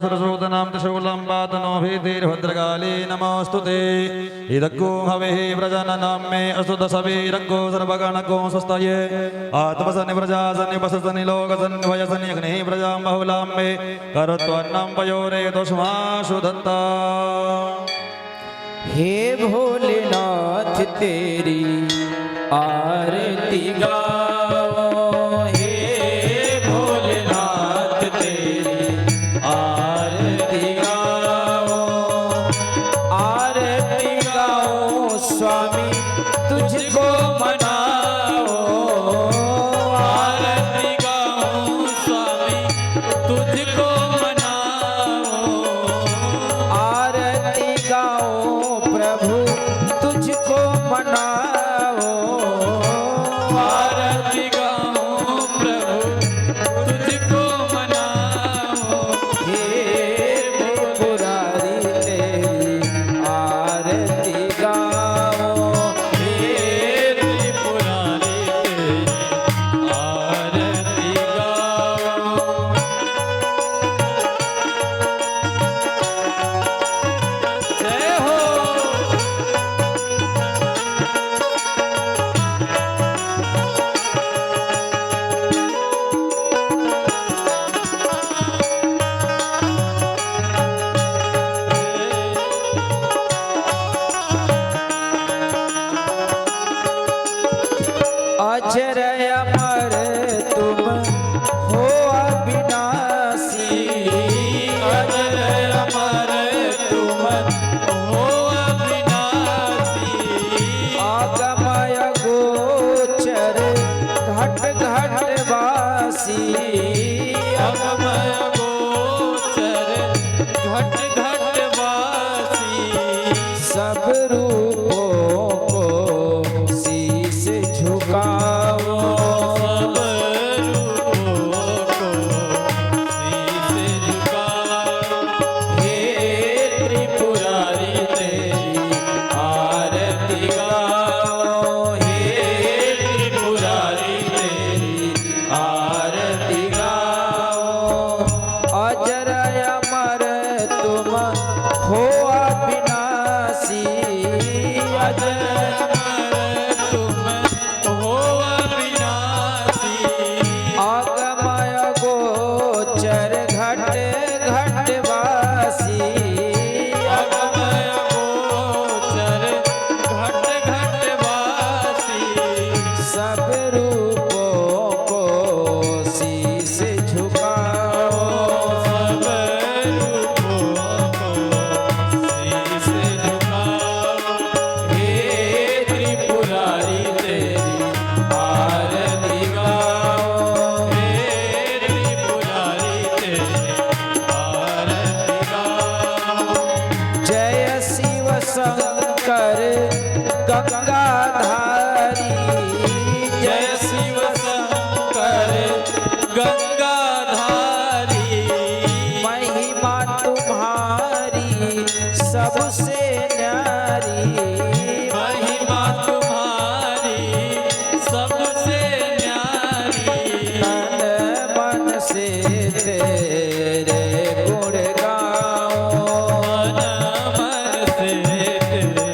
सरस्वतनां शूलम्बातनो भीतिर्भद्रकाली नमोऽस्तुते इदक्को हविः व्रजननां मे अस्तु दशवीरक्को सर्वगणको स्वस्तये आत्मसनि प्रजासनि वससनि लोकसनि वयसनि अग्निः प्रजां बहुलां मे करोत्वन्नं पयोरे तस्माशु दत्ता। हे भोलेनाथ तेरी आरती गाओ, हे भोलेनाथ तेरी आरती गाओ, आरती गाओ स्वामी तुझको मनाओ, आरती गाओ स्वामी तुझको मनाओ, आरती गाओ प्रभु तुझको मनाओ, आरती गाओ प्रभु तुझको मनाओ, हे त्रिपुरारी तेरी आरती गाओ, हे त्रिपुरारी तेरी आरती गाओ। जय हो। अजर अमर तुम हो अविनाशी, अजर अमर तुम हो अविनाशी, आगमय गोचर घट घट वासी, आगमय गोचर घट घट वासी, सब रूपों को शीश झुकाओ, सब रूपों को शीश झुकाओ, हे त्रिपुरारी तेरी आरती गाओ, हे त्रिपुरारी तेरी आरती गाओ, अजर अमर तुम हो अविनाशी, अजर अमर तुम हो अविनाशी, आगमय गोचर घट घट वासी, आगमय गोचर घट घट वासी, सब रूपों को शीश झुकाओ, सब रूपों को शीश झुकाओ, हे त्रिपुरारी तेरी आरती गाओ, हे त्रिपुरारी तेरी आरती गाओ। जय शिव शंकर गंगाधारी, जय शिव शंकर गंगाधारी, महिमा तुम्हारी सबसे न्यारी, महिमा तुम्हारी सबसे न्यारी, तन मन से तेरे गुण गाओ, मन मन से तेरे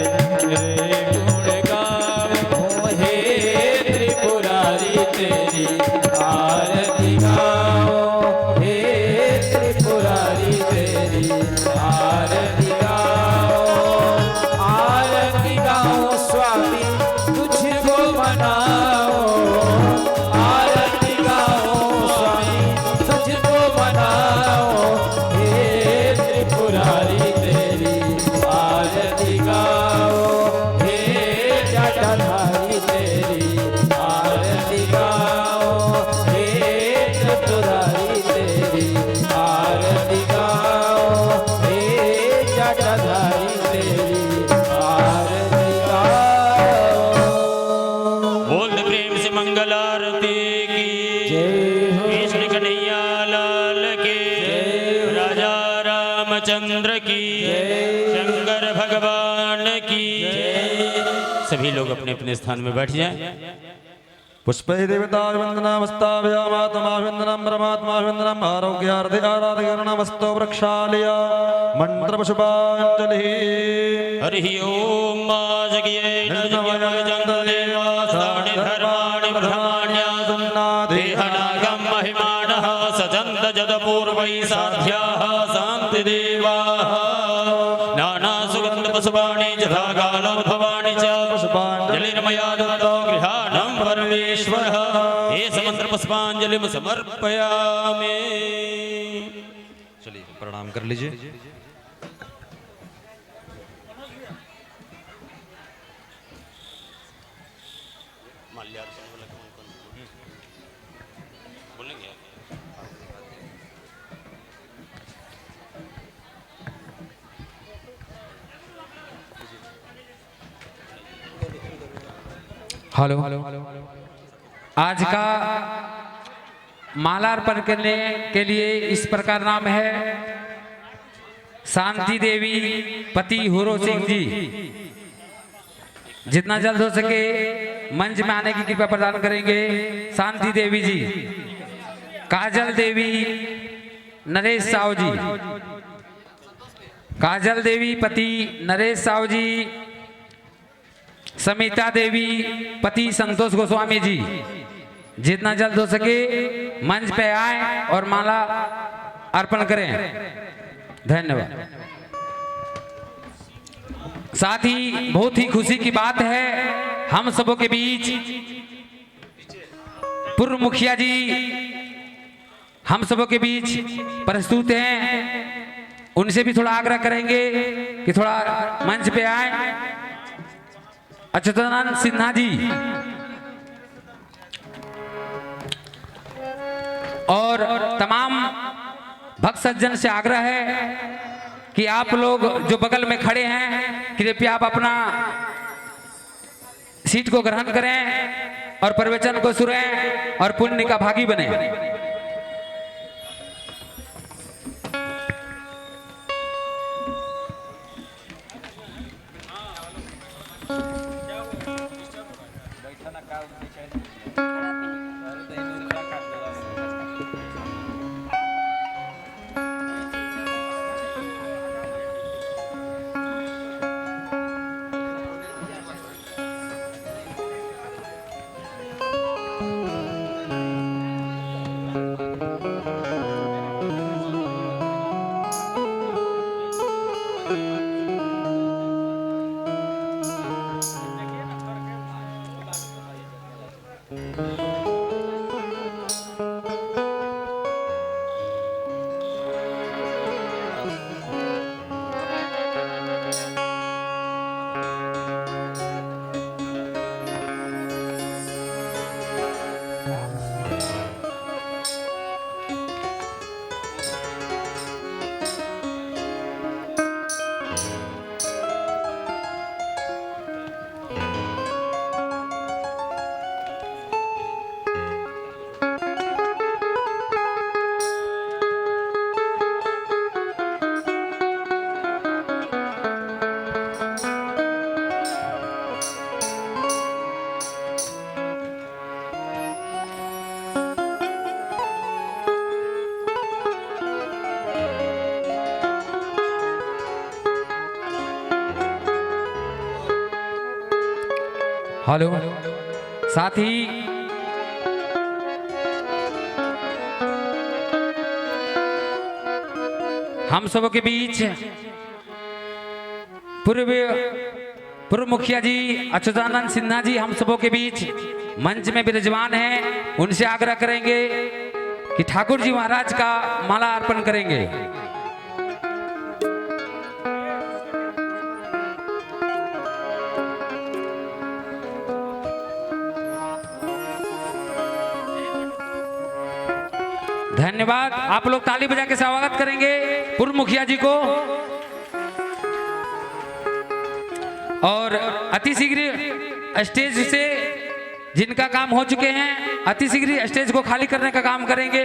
गुण गाओ, हे त्रिपुरारी तेरी आरती गाओ, हे त्रिपुरारी तेरी आरती गाओ, आरती गाओ स्वामी तुझको मनाओ, आरती गाओ स्वामी तुझको मनाओ, हे त्रिपुरारी तेरी आरती गाओ, हे जटाधारी तेरी आरती गाओ, हे चतुरारी तेरी आरती गाओ, हे जटाधारी तेरी आरती गाओ। बोल प्रेम से मंगल आरती की जय हो। कृष्ण कन्हैया लाल की, राजा रामचंद्र की, शंकर भगवान की। सभी लोग अपने अपने स्थान में बैठ जाएं। पुष्पै देवताभिवन्दनमस्ताभ्यामात्माभिवन्दनं परमात्माभिवन्दनम् आरोग्यार्थे आराधकरणमस्तो वृक्षालय मन्त्रपुष्पाञ्जलिः। हरिः ओम जगिये नजमयजन्तदेवासानि धर्माणि प्रधान्यासन्नादेहनागं महिमानः सचन्द जदपूर्वैः साध्याः शान्तिदेवाः नानासुगन्धपुष्पाणि यथा कालोद्भवानि च पुष्पाञ्जलिर्मया दत्तो गृहाणं परमेश्वरः एष मन्त्रपुष्पाञ्जलिं समर्पयामि। चलिए प्रणाम कर लीजिए। हेलो, आज का मालार्पण करने के लिए इस प्रकार नाम है शांति देवी पति हुरो सिंह जी। जितना जल्द हो सके मंच में आने की कृपा प्रदान करेंगे। शांति देवी जी, काजल देवी नरेश साहू जी, काजल देवी पति नरेश साहू जी, समिता देवी पति संतोष गोस्वामी जी, जितना जल्द हो सके मंच पे आए और माला अर्पण करें। धन्यवाद। साथ ही बहुत ही खुशी की बात है, हम सबों के बीच पूर्व मुखिया जी हम सबों के बीच प्रस्तुत हैं। उनसे भी थोड़ा आग्रह करेंगे कि थोड़ा मंच पे आए। अच्युतानंद सिन्हा जी और तमाम भक्त सज्जन से आग्रह है कि आप लोग जो बगल में खड़े हैं कृपया आप अपना सीट को ग्रहण करें और प्रवचन को सुनें और पुण्य का भागी बने। हेलो, साथ ही हम सबों के बीच पूर्व मुखिया जी अच्युतानंद सिन्हा जी हम सबों के बीच मंच में विराजमान हैं। उनसे आग्रह करेंगे कि ठाकुर जी महाराज का माला अर्पण करेंगे। धन्यवाद। आप लोग ताली बजा के स्वागत करेंगे पूर्व मुखिया जी को। और अति शीघ्र स्टेज से जिनका काम हो चुके हैं अति शीघ्र स्टेज को खाली करने का काम करेंगे।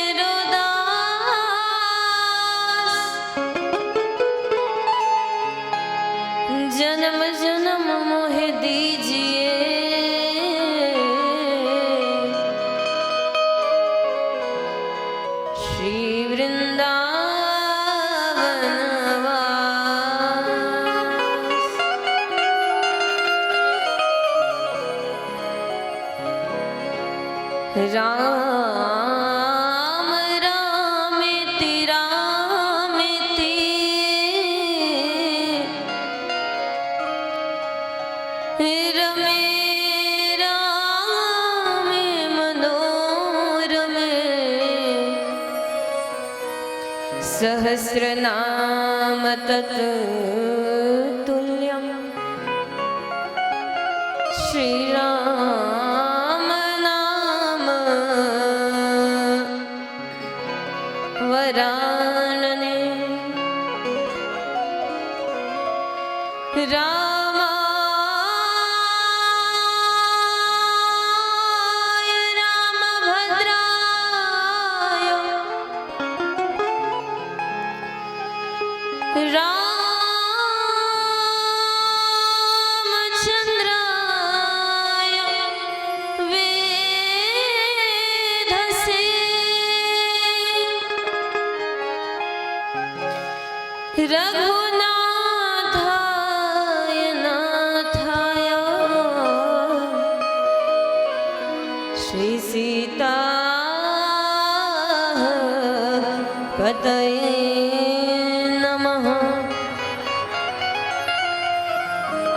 जन्म जन्म मोहे दीजिए श्री वृंदावन वास। राम रामेति रामेति रमे रामे मनोरमे सहस्रनाम तत्तुल्यं श्रीराम नाम वरानने। रामाय रामभद्राय रामचंद्राय वेधसे रघुनाथाय नाथाय श्री सीता पतये नमः।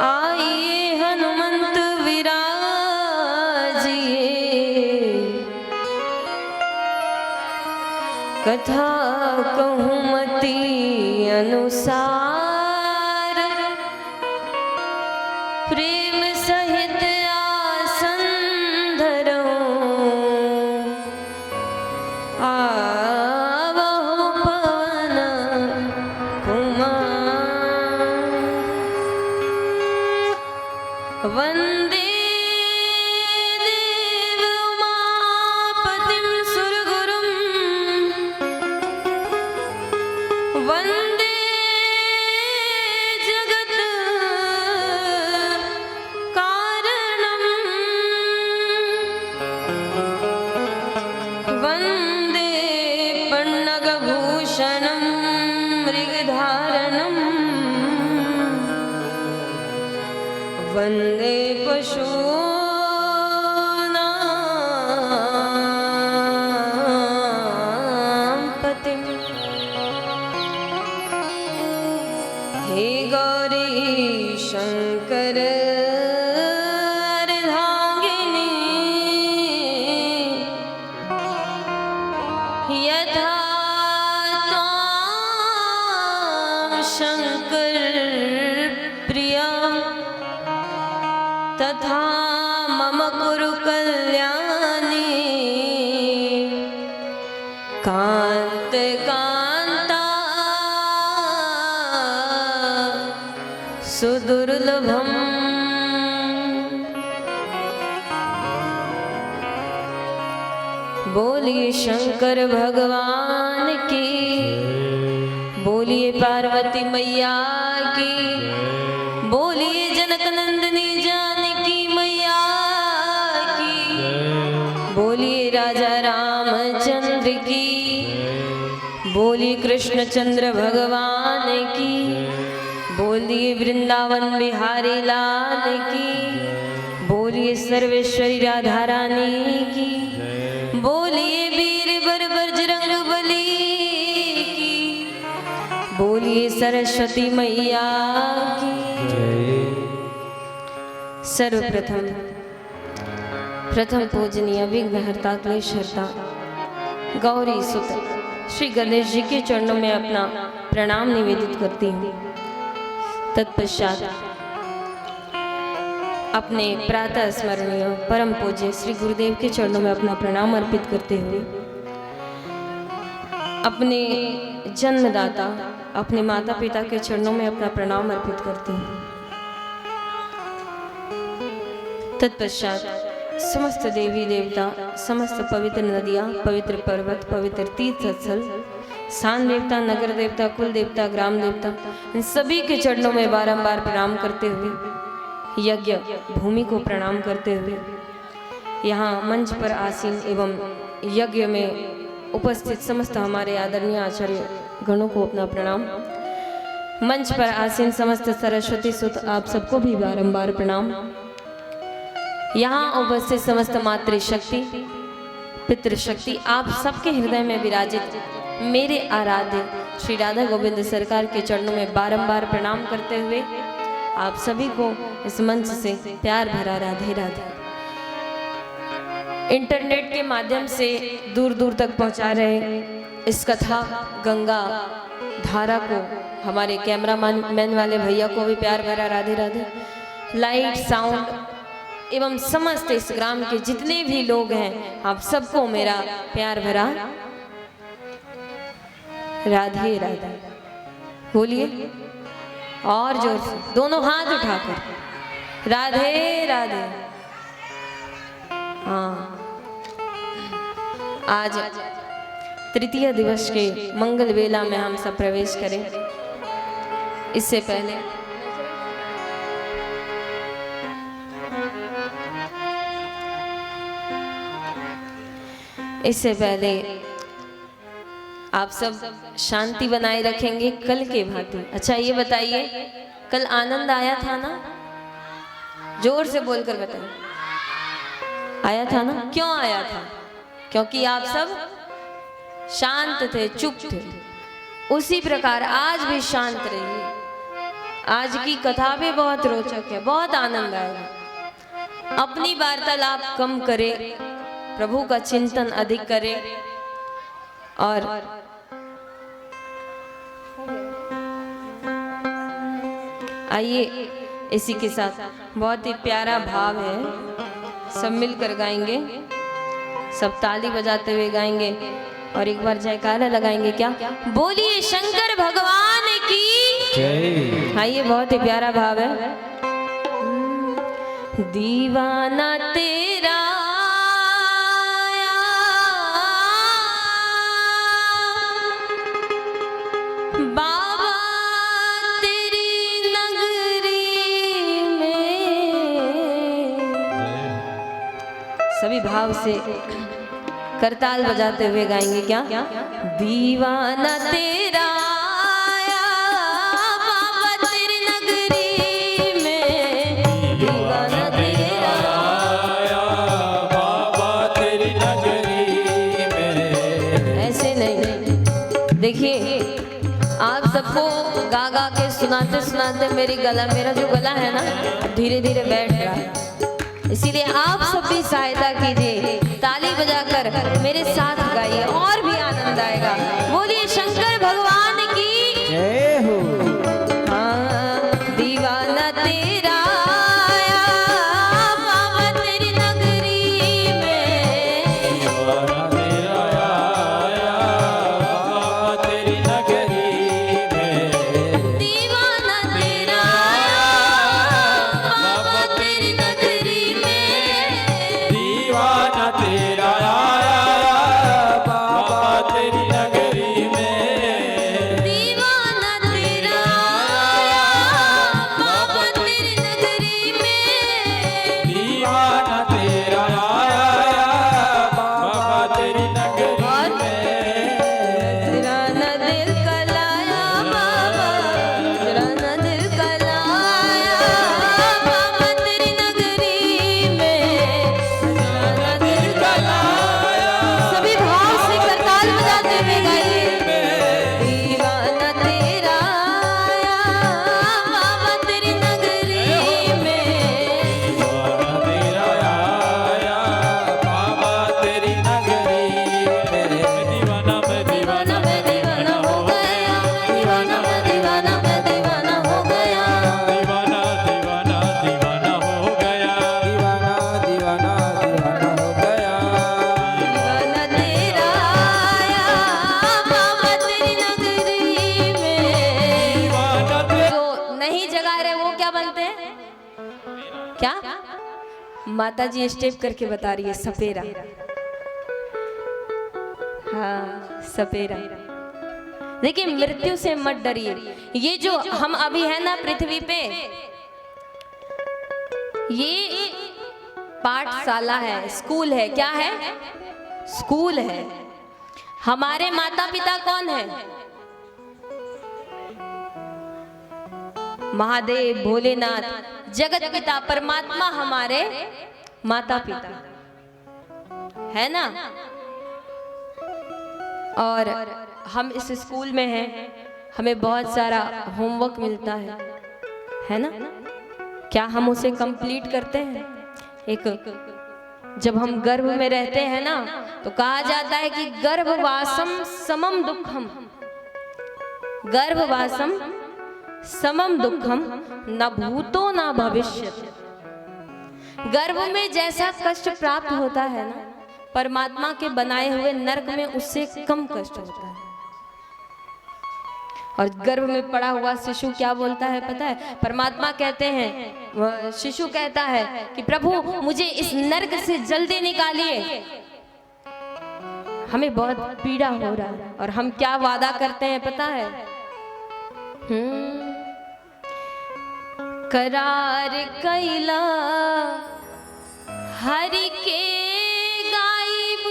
आइए हनुमंत विराजिए कथा कहूँ मति अनुसार प्रेम सहित आसन धरो आवहु पवन कुमार। वंदे देवउमापतिं सुरगुरुं वंदे जगत कारणं वंदे पन्नगभूषणं मृगधारणं वंदे पशूनां पतिं। हे गौरी शंकर अर्धांगिनी यथा त्वां शंकर प्रिया तथा मम कुरु कल्याणी। कांत कांता सुदुर्लभम। बोलिए शंकर भगवान की, बोलिए पार्वती मैया की, बोलिए जनक नंदिनी जानकी मैया की, बोलिए राजा रामचंद्र की, बोलिए कृष्णचंद्र भगवान की, बोलिए वृंदावन बिहारी लाल की, बोलिए सर्वेश्वरी राधा रानी की, बोलिए वीर बरबर बजरंगबली की, बोलिए सरस्वती मैया की। सर्वप्रथम प्रथम पूजनीय विघ्नहर्ता क्लेशहर्ता गौरी सुत श्री गणेश जी के चरणों में अपना प्रणाम निवेदित करती हूँ। तत्पश्चात अपने प्रातः स्मरणीय परम पूज्य श्री गुरुदेव के चरणों में अपना प्रणाम अर्पित करते हुए अपने जन्मदाता अपने माता पिता के चरणों में अपना प्रणाम अर्पित करती हूँ। तत्पश्चात समस्त देवी देवता, समस्त पवित्र नदियाँ, पवित्र पर्वत, पवित्र तीर्थ स्थल, स्थान देवता, नगर देवता, कुल देवता, ग्राम देवता, इन सभी के चरणों में बारंबार प्रणाम करते हुए, यज्ञ भूमि को प्रणाम करते हुए, यहाँ मंच पर आसीन एवं यज्ञ में उपस्थित समस्त हमारे आदरणीय आचार्य गणों को अपना प्रणाम। मंच पर आसीन समस्त सरस्वती सुत आप सबको भी बारंबार प्रणाम। यहाँ उपस्थित समस्त मातृशक्ति, पितृशक्ति, आप सबके हृदय में विराजित मेरे आराध्य श्री राधा गोविंद सरकार के चरणों में बारंबार प्रणाम करते हुए आप सभी को इस मंच से प्यार भरा राधे राधे। इंटरनेट के माध्यम से दूर दूर तक पहुंचा रहे इस कथा गंगा धारा को हमारे कैमरामैन वाले भैया को भी प्यार भरा राधे राधे। लाइट, साउंड एवं समस्त इस ग्राम के जितने भी लोग हैं आप सबको मेरा प्यार भरा राधे राधे। बोलिए और जोर से, दोनों हाथ उठाकर राधे राधे। हाँ, आज तृतीय दिवस के मंगल वेला में हम सब प्रवेश करें। इससे पहले आप सब शांति बनाए रखेंगे कल के भांति। अच्छा ये बताइए, कल आनंद आया था ना? जोर से बोलकर बताइए, आया था ना? क्यों आया था? क्योंकि आप सब शांत थे, चुप थे। उसी प्रकार आज भी शांत रहिए। आज की कथा भी बहुत रोचक है, बहुत आनंद आएगा। अपनी वार्तालाप कम करें, प्रभु का चिंतन अधिक करें। और आइए इसी के साथ बहुत ही प्यारा भाव है, सब मिलकर गाएंगे, सब ताली बजाते हुए गाएंगे और एक बार जयकारा लगाएंगे। क्या? बोलिए शंकर भगवान की। हाँ, ये बहुत ही प्यारा भाव है। दीवाना तेरा बाबा तेरी नगरी में, सभी भाव से करताल बजाते हुए गाएंगे। क्या? दीवाना तेरा बाबा तेरी नगरी में, दीवाना तेरा बाबा तेरी नगरी में। ऐसे नहीं, देखिए आप सबको गा गा के सुनाते सुनाते मेरा जो गला है ना धीरे धीरे बैठ रहा है। इसीलिए आप सब भी सहायता कीजिए, ताली बजाकर मेरे साथ गाइए और भी आनंद आएगा। बोलिए शंकर भगवान की जय हो। हाँ, दीवाना तेरा बाबा तेरी नगरी में, दीवाना तेरा आया बाबा तेरी नगरी में, दीवाना तेरा बाबा तेरी नगरी में, दीवाना तेरा आया बाबा तेरी नगरी में, दीवाना तेरा बाबा तेरी नगरी में, दीवाना तेरा आया बाबा तेरी नगरी में। नजराना दिल का लाया बाबा, नजराना दिल का लाया बाबा तेरी नगरी में, नजराना दिल का लाया। सभी भाव से करताल बजाते हुए गाइए। दीवाना तेरा आया बाबा तेरी नगरी में, दीवाना तेरा आया बाबा तेरी नगरी में। दीवाना मैं दीवाना मैं दीवाना हो गया, दीवाना मैं दीवाना मैं दीवाना हो गया, दीवाना दीवाना दीवाना हो गया, दीवाना दीवाना दीवाना हो गया। दीवाना तेरा आया बाबा तेरी नगरी में। दीवाना जो नहीं जगा रहे वो क्या बनते हैं? क्या? माता जी स्टेप करके बता रही है, सपेरा। हाँ, सपेरा। देखिए मृत्यु से मत डरिए। ये जो हम अभी है ना पृथ्वी पे, ये पाठशाला है, स्कूल है। क्या है? स्कूल है। हमारे माता पिता कौन है? महादेव, भोलेनाथ, जगत पिता परमात्मा हमारे माता पिता है ना। और हम इस स्कूल में हैं, हमें बहुत सारा होमवर्क मिलता है ना। क्या हम उसे कंप्लीट करते हैं? एक जब हम गर्भ में रहते हैं ना, तो कहा जाता है कि गर्भवासम समम दुखम, गर्भवासम समम दुखम न भूतो न भविष्यति। गर्भ में जैसा कष्ट प्राप्त होता है ना, परमात्मा के बनाए हुए नरक में उससे कम कष्ट होता है। और गर्भ में पड़ा हुआ शिशु क्या बोलता है पता है? परमात्मा कहते हैं, शिशु कहता है कि प्रभु मुझे इस नरक से जल्दी निकालिए, हमें बहुत पीड़ा हो रहा है। और हम क्या वादा करते हैं पता है? करार कैला हरि के गायब।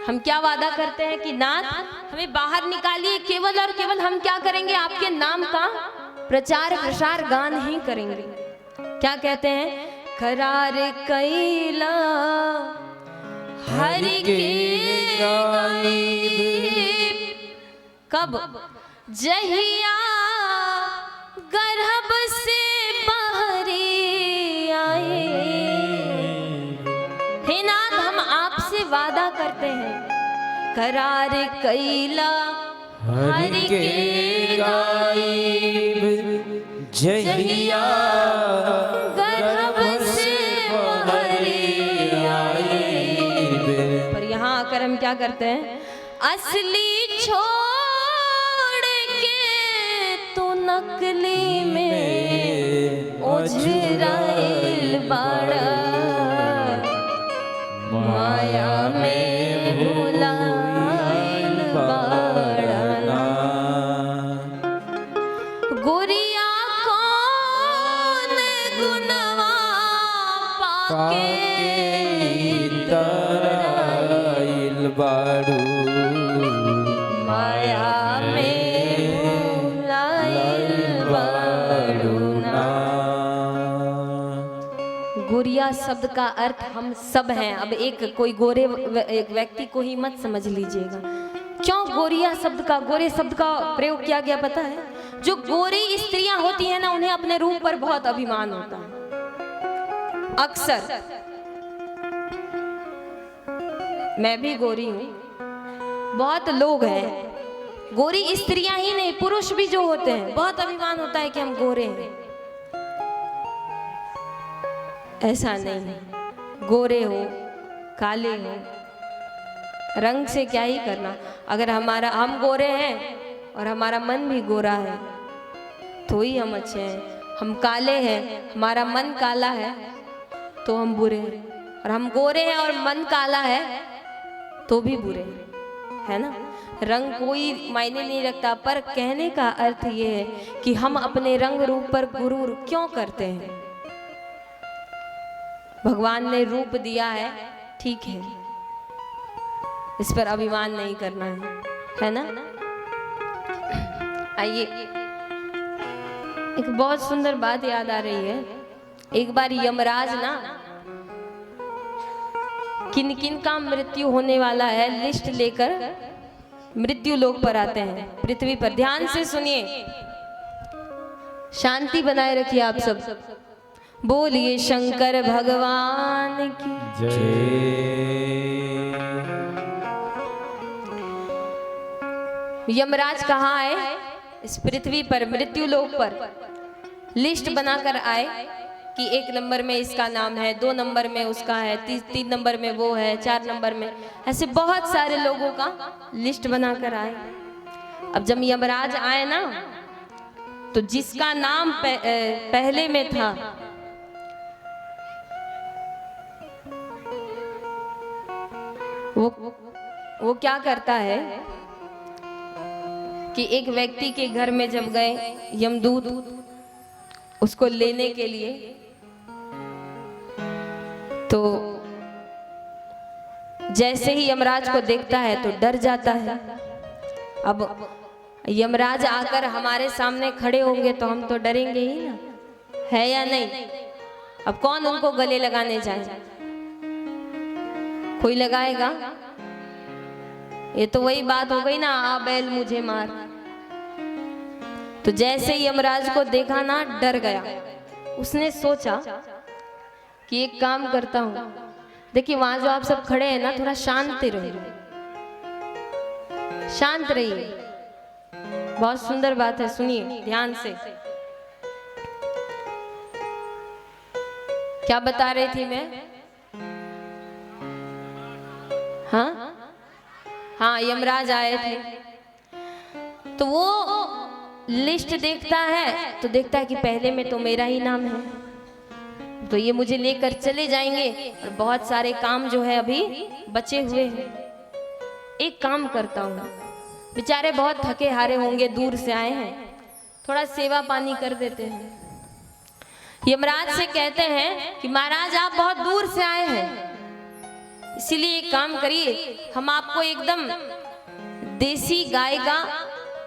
हम क्या वादा करते हैं कि नाथ हमें बाहर निकालिए, केवल और केवल हम क्या करेंगे? आपके नाम का प्रचार प्रसार गान ही करेंगे। क्या कहते हैं? करार कैला हरि के गायब। कब? जहिया गर्भ से बाहरी आए। हे नाथ हम आपसे वादा करते हैं, करार कैला हरि के गायब, जहिया गर्भ से बाहरी आए। पर यहाँ आकर हम क्या करते हैं? असली छोड़ के तो नकली में उझराइल बाड़ा, माया में भुलाइल बाड़ा। गोरिया कौन गुनवा पाके तराइल बाड़ू, माया में भुलाइल बाड़ू ना। गोरिया शब्द का अर्थ हम सब हैं। अब एक कोई गोरे एक व्यक्ति को ही मत समझ लीजिएगा। क्यों गोरिया शब्द का, गोरे शब्द का प्रयोग किया गया पता है? जो गोरी स्त्रियां होती हैं ना, उन्हें अपने रूप पर बहुत अभिमान होता है। अक्सर मैं भी गोरी हूँ, बहुत लोग हैं गोरी स्त्रियां ही नहीं, पुरुष भी जो होते हैं, बहुत अभिमान होता है कि हम गोरे हैं। ऐसा नहीं, गोरे हो काले हो, रंग से क्या ही करना। अगर हम गोरे हैं और हमारा मन भी गोरा है तो ही हम अच्छे हैं। हम काले हैं, हमारा मन काला है तो हम बुरे हैं। और हम गोरे हैं और मन काला है तो भी बुरे हैं, है ना। रंग कोई मायने नहीं रखता, पर कहने का अर्थ ये है कि हम अपने रंग रूप पर गुरूर क्यों करते हैं? भगवान ने रूप दिया है, ठीक है, इस पर अभिमान नहीं करना है ना। आइए, एक बहुत सुंदर बात याद आ रही है। एक बार यमराज ना किन किन का मृत्यु होने वाला है लिस्ट लेकर मृत्यु लोक पर आते हैं, पृथ्वी पर। ध्यान से सुनिए, शांति बनाए रखिए आप सब। बोलिए शंकर भगवान की यमराज कहाँ आए? इस पृथ्वी पर, मृत्यु लोक पर लिस्ट बनाकर आए कि 1 नंबर में इसका नाम है, 2 नंबर में उसका है, 3 नंबर में वो है, 4 नंबर में, ऐसे बहुत सारे लोगों का लिस्ट बनाकर आए। अब जब यमराज आए ना, तो जिसका नाम पहले में था वो क्या करता है? कि एक व्यक्ति के घर में जब गए यमदूत उसको लेने के लिए, तो जैसे ही यमराज को देखता है तो डर जाता है। अब यमराज आकर हमारे सामने खड़े होंगे तो हम तो डरेंगे ही ना, है या नहीं? अब कौन उनको गले लगाने जाए? कोई लगाएगा? ये तो वही बात हो गई ना, आ बैल मुझे मार। तो जैसे ही यमराज को देखा ना, डर गया। उसने सोचा कि एक काम करता हूं। देखिए वहां जो आप सब खड़े हैं ना, थोड़ा शांत रहिए, शांत रहिए। बहुत सुंदर बात है, सुनिए ध्यान से। क्या बता रही थी मैं? हाँ हाँ, यमराज आए थे। तो वो लिस्ट देखता है तो देखता है कि पहले में तो मेरा ही नाम है, तो ये मुझे लेकर चले जाएंगे और बहुत सारे काम जो है अभी बचे हुए हैं। एक काम करता हूँ, बेचारे बहुत थके हारे होंगे, दूर से आए हैं, थोड़ा सेवा पानी कर देते हैं। यमराज से कहते हैं कि महाराज आप बहुत दूर से आए हैं, इसीलिए एक काम करिए, हम आपको एकदम देसी गाय का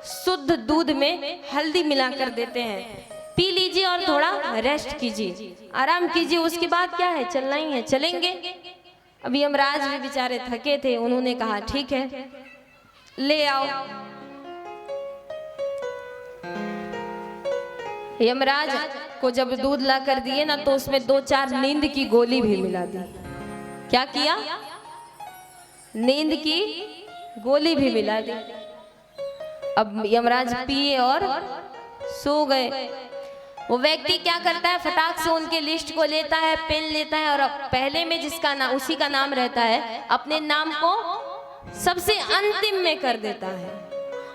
शुद्ध दूध में हल्दी मिलाकर देते हैं, पी लीजिए और थोड़ा रेस्ट कीजिए, आराम कीजिए, उसके बाद क्या है, चलना ही है, चलेंगे। अभी यमराज भी बेचारे थके थे, उन्होंने कहा ठीक है ले आओ। यमराज को जब दूध ला कर दिए ना, तो उसमें 2-4 नींद की गोली भी मिला दी। क्या किया? नींद की गोली भी मिला दी। अब यमराज पिए और सो गए। वो व्यक्ति क्या करता है, फटाक से उनके लिस्ट को लेता है, पेन लेता है, और पहले में जिसका नाम, उसी का नाम रहता है, अपने नाम को सबसे अंतिम में कर देता है,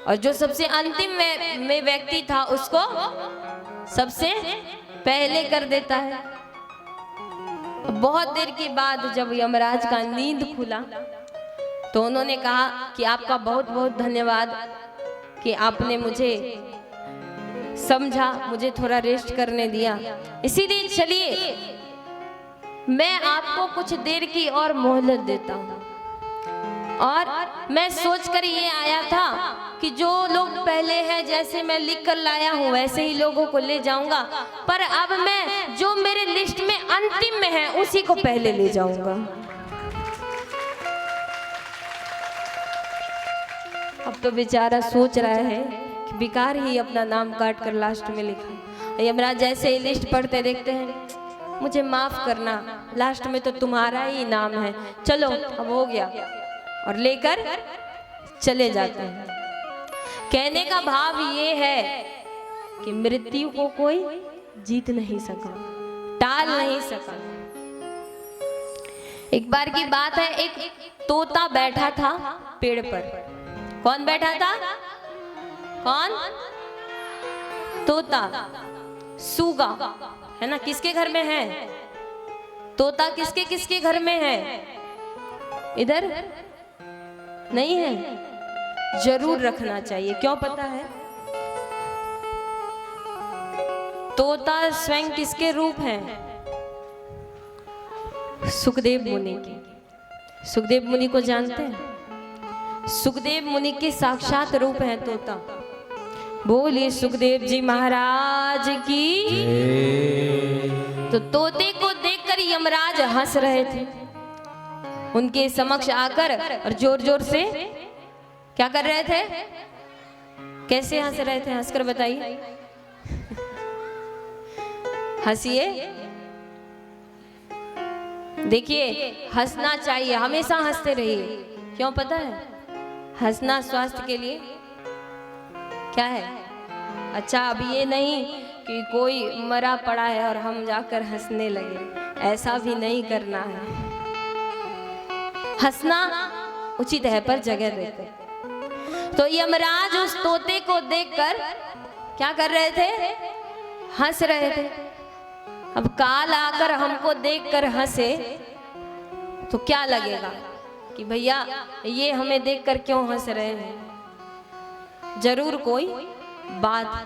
और जो सबसे अंतिम में व्यक्ति था उसको सबसे पहले कर देता है। बहुत देर के बाद जब यमराज का नींद खुला तो उन्होंने कहा कि आपका बहुत बहुत धन्यवाद कि आपने मुझे समझा, मुझे थोड़ा रेस्ट करने दिया, इसीलिए चलिए मैं आपको कुछ देर की और मोहलत देता हूँ। और मैं सोचकर ये आया था कि जो लोग पहले हैं, जैसे मैं लिख कर लाया हूँ वैसे ही लोगों को ले जाऊंगा, पर अब मैं जो मेरे लिस्ट में अंतिम में है उसी को पहले ले जाऊंगा। अब तो बेचारा सोच रहा है कि बेकार ही अपना नाम काट कर लास्ट में लिखा। यमराज जैसे ही लिस्ट पढ़ते देखते हैं, मुझे माफ करना, लास्ट में तो तुम्हारा ही नाम है, चलो अब हो गया, और लेकर चले जाते हैं। कहने का भाव ये है कि मृत्यु को कोई जीत नहीं सका, टाल नहीं सका। एक बार की बात है, एक तोता बैठा था पेड़ पर। कौन बैठा था? कौन? तोता, सूगा है ना। किसके घर में है तोता? किसके किसके घर में है? इधर नहीं है? जरूर रखना चाहिए। क्यों पता है? तोता स्वयं किसके रूप है? सुखदेव मुनि के। सुखदेव मुनि को जानते हैं? सुखदेव मुनि के साक्षात रूप है तोता। बोलिए सुखदेव जी महाराज की। तो तोते को देखकर यमराज हंस रहे थे उनके समक्ष आकर, और जोर जोर से क्या कर रहे थे? कैसे हंस रहे थे? हंसकर बताइए, हंसिए। देखिए हंसना चाहिए, हमेशा हंसते रहिए। क्यों पता है? हंसना स्वास्थ्य के लिए क्या है? अच्छा, अब ये नहीं कि कोई मरा पड़ा है और हम जाकर हंसने लगे, ऐसा भी नहीं करना है। हंसना उचित है पर जगह देकर। तो यमराज उस तोते को देखकर क्या कर रहे थे? हंस रहे थे। अब काल आकर हमको देखकर हंसे तो क्या लगेगा कि भैया ये हमें देखकर क्यों हंस रहे हैं? जरूर कोई बात है।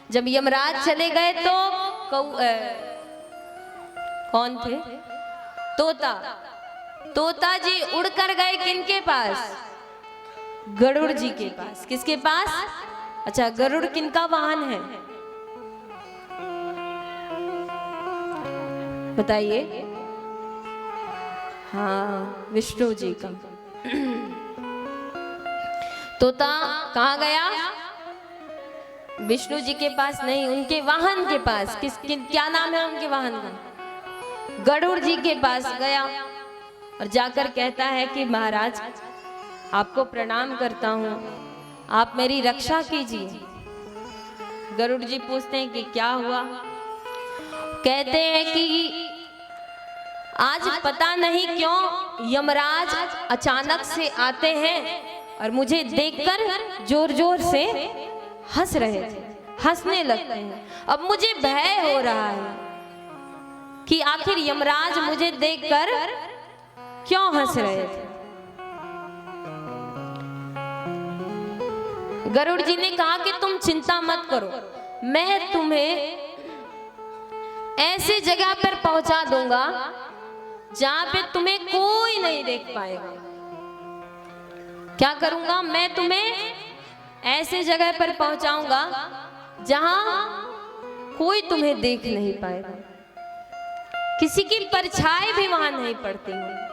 जब यमराज चले गए तो कौन थे? तोता। तोता जी उड़ कर गए किनके पास? गरुड़ जी के पास। किसके पास? अच्छा, गरुड़ किनका वाहन है बताइए? हाँ, विष्णु जी का। तोता कहाँ गया? विष्णु जी के पास नहीं, उनके वाहन के पास। क्या नाम है उनके वाहन का? गरुड़ जी के पास गया और जाकर कहता है कि महाराज, आपको प्रणाम करता हूँ, आप मेरी रक्षा कीजिए। गरुड़ जी पूछते हैं कि क्या हुआ? कहते हैं कि आज पता नहीं क्यों यमराज अचानक से आते हैं और मुझे देखकर जोर जोर से हंस रहे थे, हंसने लगते हैं। अब मुझे भय हो रहा है कि आखिर यमराज मुझे देखकर क्यों हंस रहे थे। गरुड़ जी ने कहा कि तुम चिंता मत करो, मैं तुम्हें ऐसी जगह पर पहुंचा दूंगा जहां पे तुम्हें कोई नहीं देख पाएगा। क्या करूंगा? मैं तुम्हें ऐसे जगह पर पहुंचाऊंगा जहां कोई तुम्हें देख नहीं पाएगा, किसी की परछाई भी वहां नहीं पड़ती है।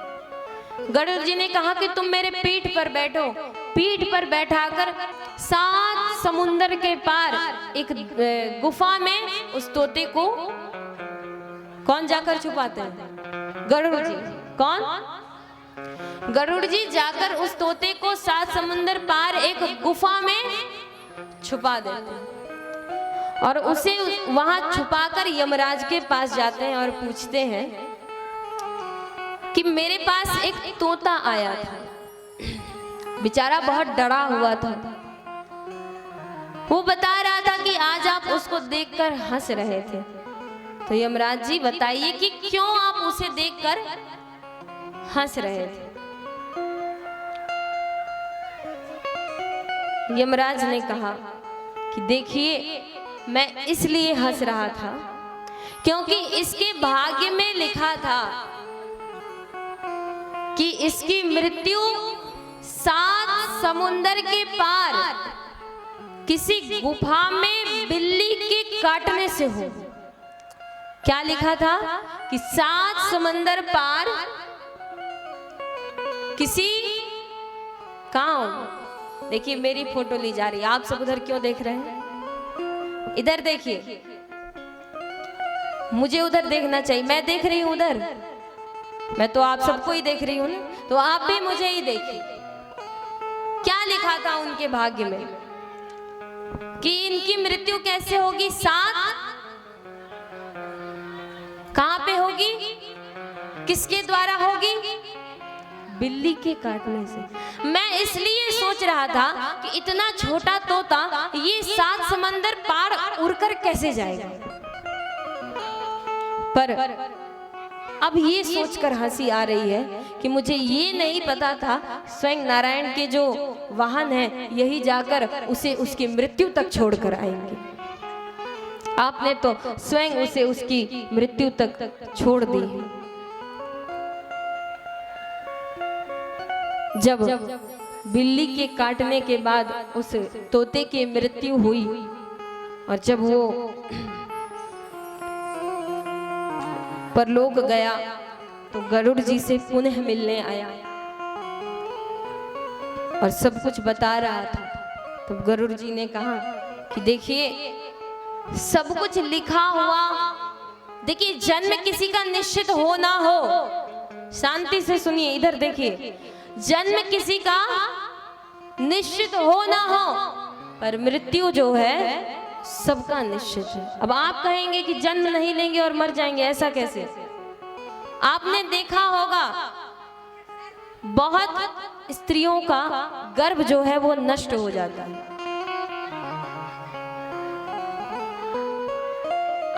गरुड़ जी ने कहा कि तुम मेरे पीठ पर बैठो। पीठ पर बैठाकर 7 समुंदर के पार एक गुफा में उस तोते को कौन जाकर छुपाते हैं? गरुड़ जी। कौन? गरुड़ जी जाकर उस तोते को 7 समुंदर पार एक गुफा में छुपा देते हैं और उसे वहां छुपाकर यमराज के पास जाते हैं और पूछते हैं कि मेरे पास एक तोता आया था, बेचारा बहुत डरा हुआ था। वो बता रहा था कि आज आप उसको देखकर हंस रहे थे। तो यमराज जी बताइए कि क्यों आप उसे देखकर हंस रहे थे? यमराज ने कहा कि देखिए, मैं इसलिए हंस रहा था क्योंकि इसके भाग्य में लिखा था कि इसकी मृत्यु 7 समुंदर के पार किसी गुफा में बिल्ली के काटने से हो। क्या लिखा था? कि 7 समंदर पार किसी कहाँ? देखिए, मेरी फोटो ली जा रही है, आप सब उधर क्यों देख रहे हैं? इधर देखिए, मुझे उधर देखना चाहिए, मैं देख रही हूं उधर, मैं तो आप सबको ही देख रही हूं ना, तो आप भी मुझे ही देखिए। क्या लिखा था उनके भाग्य में कि इनकी मृत्यु कैसे होगी? 7 कहां पे होगी? किसके द्वारा होगी? बिल्ली के काटने से। मैं इसलिए सोच रहा था कि इतना छोटा तोता ये 7 समंदर पार उड़कर कैसे जाएगा, पर अब ये सोचकर हंसी आ रही है कि मुझे ये नहीं पता था स्वयं नारायण के जो वाहन हैं यही जाकर उसे उसकी मृत्यु तक छोड़कर आएंगे। आपने तो स्वयं उसे उसकी मृत्यु तक छोड़ दी है। जब बिल्ली के काटने के बाद उस तोते की मृत्यु हुई और जब वो परलोक गया तो गरुड़ जी से पुनः मिलने आया और सब कुछ बता रहा था। तो गरुड़ जी ने कहा कि देखिए, सब कुछ लिखा हुआ, देखिए जन्म किसी का निश्चित हो ना हो, शांति से सुनिए, इधर देखिए, जन्म किसी का निश्चित हो ना हो पर मृत्यु जो है सबका निश्चित है। अब आप कहेंगे कि जन्म नहीं लेंगे और मर जाएंगे, ऐसा कैसे? आपने देखा होगा बहुत स्त्रियों का गर्भ जो है वो नष्ट हो जाता है।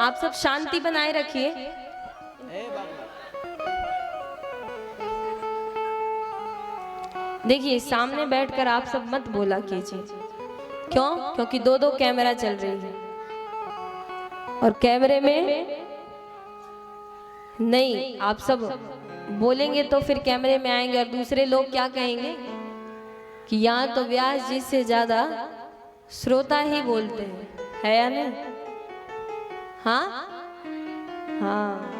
आप सब शांति बनाए रखिए। देखिए, सामने बैठकर आप सब मत बोला कीजिए, क्यों? क्योंकि दो दो कैमरा चल रही है और कैमरे में नहीं, आप सब बोलेंगे तो फिर कैमरे में आएंगे और दूसरे लोग क्या कहेंगे कि यहाँ तो व्यास जी से ज्यादा श्रोता ही बोलते हैं, है या नहीं? हाँ हाँ।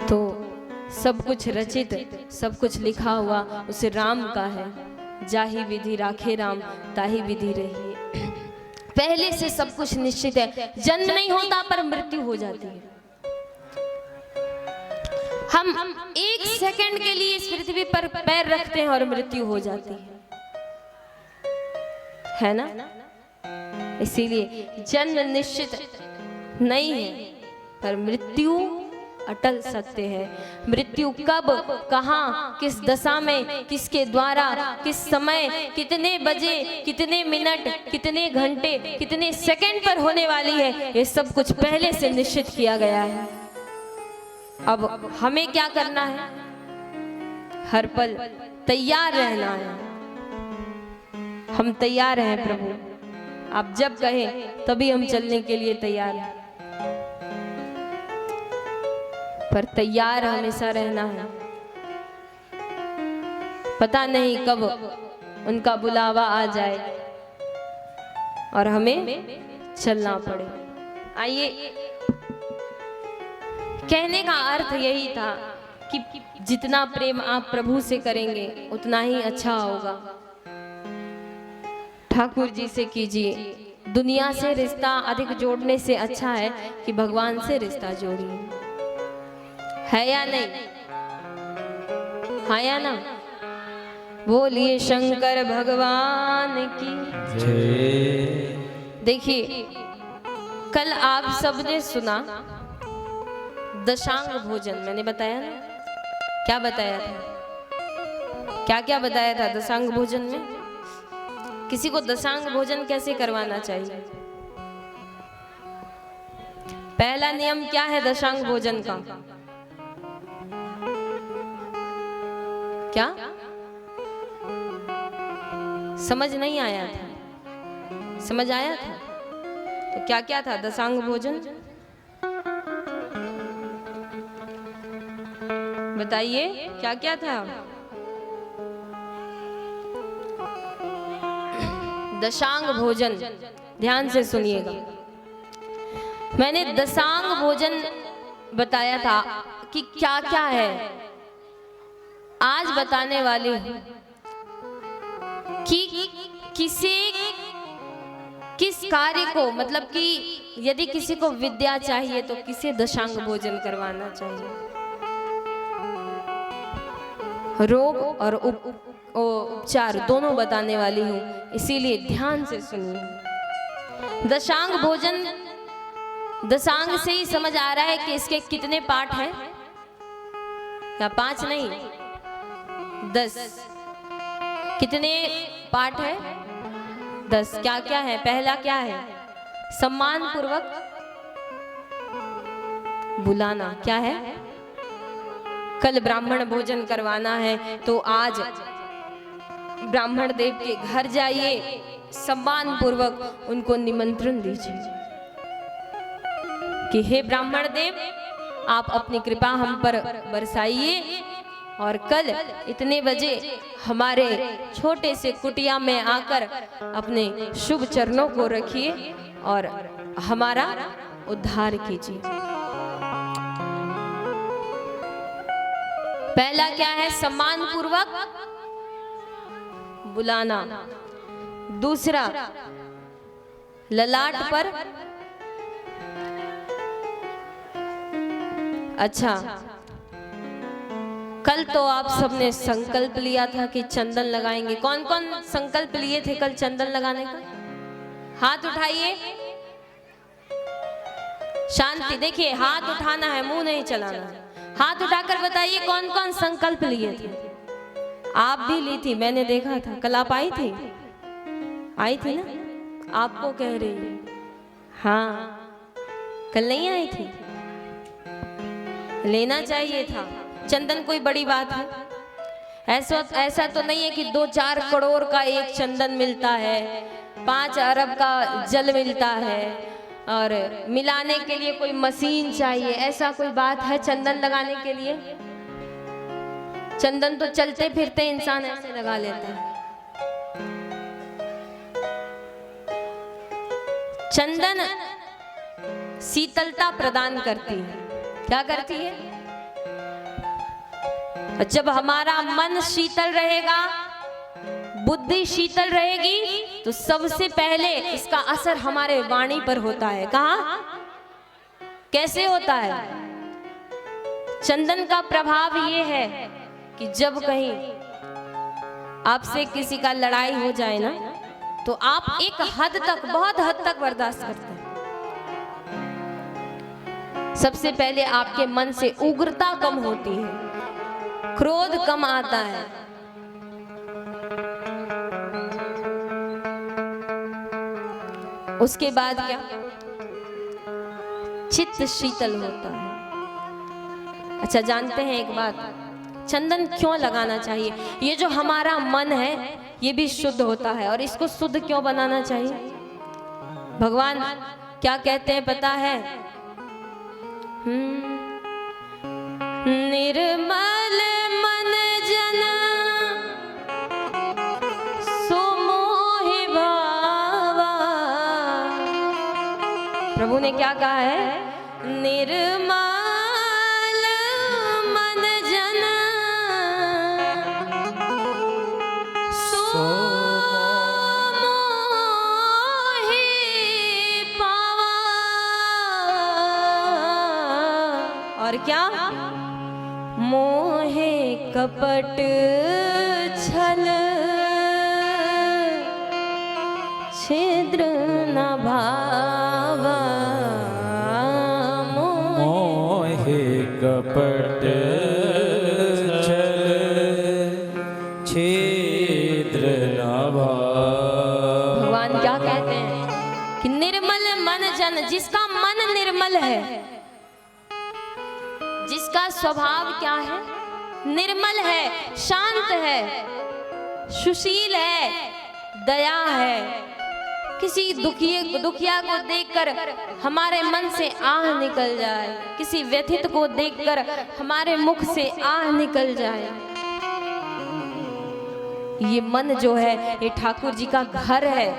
तो सब कुछ रचित, सब कुछ लिखा हुआ उसे राम का है। जाही विधि राखे राम, ताही विधि रही। पहले से सब कुछ निश्चित है। जन्म नहीं होता पर मृत्यु हो जाती है। हम एक सेकंड के लिए इस पृथ्वी पर पैर रखते हैं और मृत्यु हो जाती है ना? इसीलिए जन्म निश्चित नहीं है पर मृत्यु अटल सत्य है। मृत्यु कब, कहां, किस दशा में, किसके द्वारा, किस समय, कितने बजे, कितने मिनट, कितने घंटे, कितने सेकंड पर होने वाली है, ये सब कुछ पहले से निश्चित किया गया है। अब हमें क्या करना है? हर पल तैयार रहना है। हम तैयार हैं प्रभु, आप जब कहें तभी हम चलने के लिए तैयार हैं, पर तैयार हमेशा रहना है। पता नहीं कब उनका बुलावा आ जाए और हमें चलना पड़े। आइए, कहने का अर्थ यही था कि जितना प्रेम आप प्रभु से करेंगे उतना ही अच्छा होगा। ठाकुर जी से कीजिए। दुनिया से रिश्ता अधिक जोड़ने से अच्छा है कि भगवान से रिश्ता जोड़िए, है या नहीं? हाँ या ना? बोलिए शंकर भगवान की जय। देखिए, कल आप सबने सुना दशांग भोजन, मैंने बताया ना? क्या बताया था? क्या क्या बताया था दशांग भोजन में? किसी को दशांग भोजन कैसे करवाना चाहिए? पहला नियम क्या है दशांग भोजन का? क्या समझ नहीं आया था? समझ आया था? तो क्या क्या था दशांग भोजन? बताइए क्या क्या था? दशांग भोजन, ध्यान से सुनिएगा। मैंने दशांग भोजन बताया था कि क्या क्या है। आज बताने वाली हूं कि किस कार्य को, मतलब कि यदि किसी को विद्या चाहिए तो किसे दशांग भोजन करवाना चाहिए। रोग और उपचार दोनों बताने वाली हूँ, इसीलिए ध्यान से सुनिए। दशांग भोजन, दशांग से ही समझ आ रहा है कि इसके कितने पार्ट हैं? या 5 नहीं 10। कितने पार्ट है? 10। क्या क्या है? पहला क्या है? सम्मान पूर्वक बुलाना। क्या है? कल ब्राह्मण भोजन करवाना है तो आज ब्राह्मण देव के घर जाइए, सम्मान पूर्वक उनको निमंत्रण दीजिए कि हे ब्राह्मण देव, आप अपनी कृपा हम पर बरसाइए और कल इतने बजे हमारे छोटे से कुटिया में आकर अपने शुभ चरणों को रखिए और हमारा उद्धार कीजिए। पहला क्या है? सम्मान पूर्वक बुलाना। दूसरा, ललाट पर, अच्छा, कल तो आप सबने संकल्प लिया था कि चंदन लगाएंगे। कौन कौन संकल्प लिए थे कल चंदन लगाने का? हाथ उठाइए। शांति। देखिए, हाथ उठाना है, मुंह नहीं चलाना है। हाथ उठाकर बताइए कौन कौन संकल्प लिए थे। आप भी ली थी, मैंने देखा था। कल आप आई थी? आई थी ना? आपको कह रही है। हाँ, कल नहीं आई थी? लेना चाहिए था। चंदन कोई बड़ी बात है? ऐसा ऐसा तो नहीं है कि 2-4 करोड़ का एक चंदन मिलता है, 5 अरब का जल मिलता है और मिलाने के लिए कोई मशीन चाहिए, ऐसा कोई बात है चंदन लगाने के लिए? चंदन तो चलते फिरते इंसान ऐसे लगा लेता है। चंदन शीतलता प्रदान करती है। क्या करती है? जब हमारा मन शीतल रहेगा, बुद्धि शीतल रहेगी, तो सबसे पहले इसका असर हमारे वाणी पर होता है। कहाँ? कैसे होता है? चंदन का प्रभाव ये है कि जब कहीं आपसे किसी का लड़ाई हो जाए ना, तो आप एक हद तक, बहुत हद तक बर्दाश्त करते हैं। सबसे पहले आपके मन से उग्रता कम होती है, क्रोध कम आता है। उसके बाद क्या? चित्त शीतल होता है। अच्छा, जानते हैं एक बात, चंदन क्यों लगाना चाहिए? ये जो हमारा मन है ये भी शुद्ध होता है, और इसको शुद्ध क्यों बनाना चाहिए? भगवान क्या कहते हैं पता है? निर्मल मन जन सो मोहि भावा। प्रभु ने क्या कहा है? निर्मल मन जन सो मोहि पावा। और क्या? मोहे कपट छल छिद्र न भावा। मोहे कपट छल छिद्र न भावा। भगवान क्या कहते हैं कि निर्मल मन जन, जिसका मन निर्मल है, जिसका स्वभाव क्या है? निर्मल है, शांत है, सुशील है, दया है। किसी दुखिया को देखकर हमारे मन से आह निकल जाए, किसी व्यथित को देखकर हमारे मुख से आह निकल जाए। ये मन जो है ये ठाकुर जी का घर है।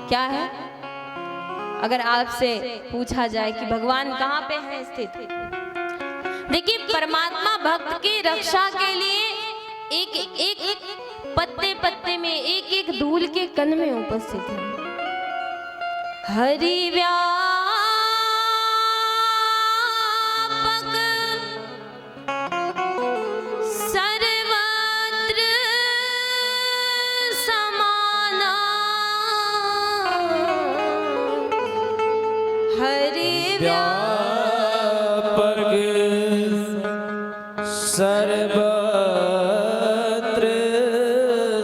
क्या है? अगर आपसे पूछा जाए कि भगवान कहाँ पे है स्थित, देखिए परमात्मा भक्त की रक्षा के लिए एक एक पत्ते पत्ते में, एक एक धूल के कण में उपस्थित है। हरि व्यापक सर्वत्र समाना। हरि व्यापक सर्वत्र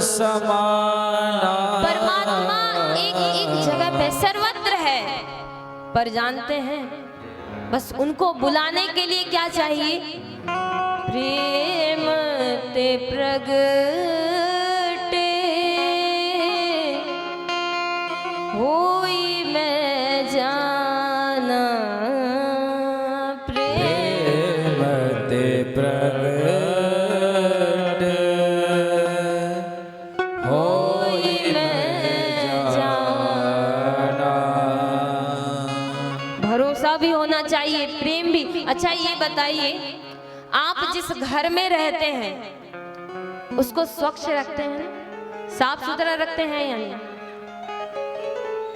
समाना। परमात्मा एक एक जगह पे सर्वत्र है, पर जानते हैं बस उनको बुलाने के लिए क्या चाहिए? प्रेम ते प्रगटे होई मैं जाना। प्रेम ते प्रगट होई मैं जाना। भरोसा भी होना चाहिए, प्रेम भी। अच्छा ये बताइए, आप जिस घर में रहते हैं उसको स्वच्छ रखते हैं, साफ सुथरा रखते हैं या नहीं?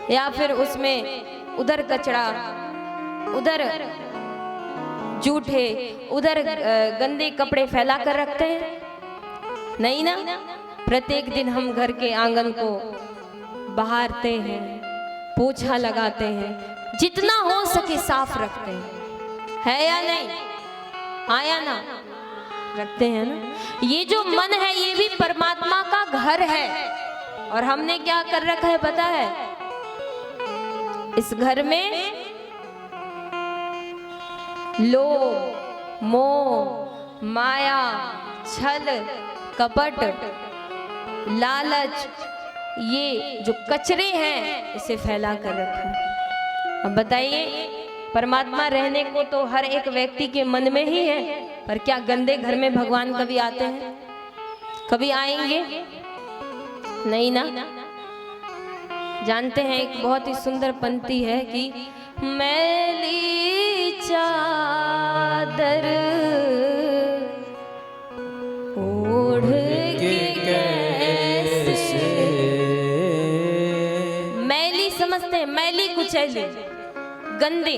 या फिर उसमें उधर कचरा, उधर जूठे, उधर गंदे कपड़े फैला कर रखते हैं? नहीं ना। प्रत्येक दिन हम घर के आंगन को बहारते हैं, पोछा लगाते हैं, जितना हो सके साफ रखते हैं, है या नहीं? हाँ या ना? रखते हैं ना। ये जो मन है ये भी परमात्मा का घर है, और हमने क्या कर रखा है पता है? इस घर में लोभ, मोह, माया, छल, कपट, लालच, ये जो कचरे हैं इसे फैला कर रखा। अब बताइए, परमात्मा रहने को तो हर एक व्यक्ति के मन में ही है, पर क्या गंदे घर में भगवान कभी आते हैं? कभी आएंगे? नहीं ना। जानते हैं एक बहुत ही सुंदर पंक्ति है कि मैली चादर ओढ़ के कैसे, मैली समझते हैं, मैली कुचैली, गंदे,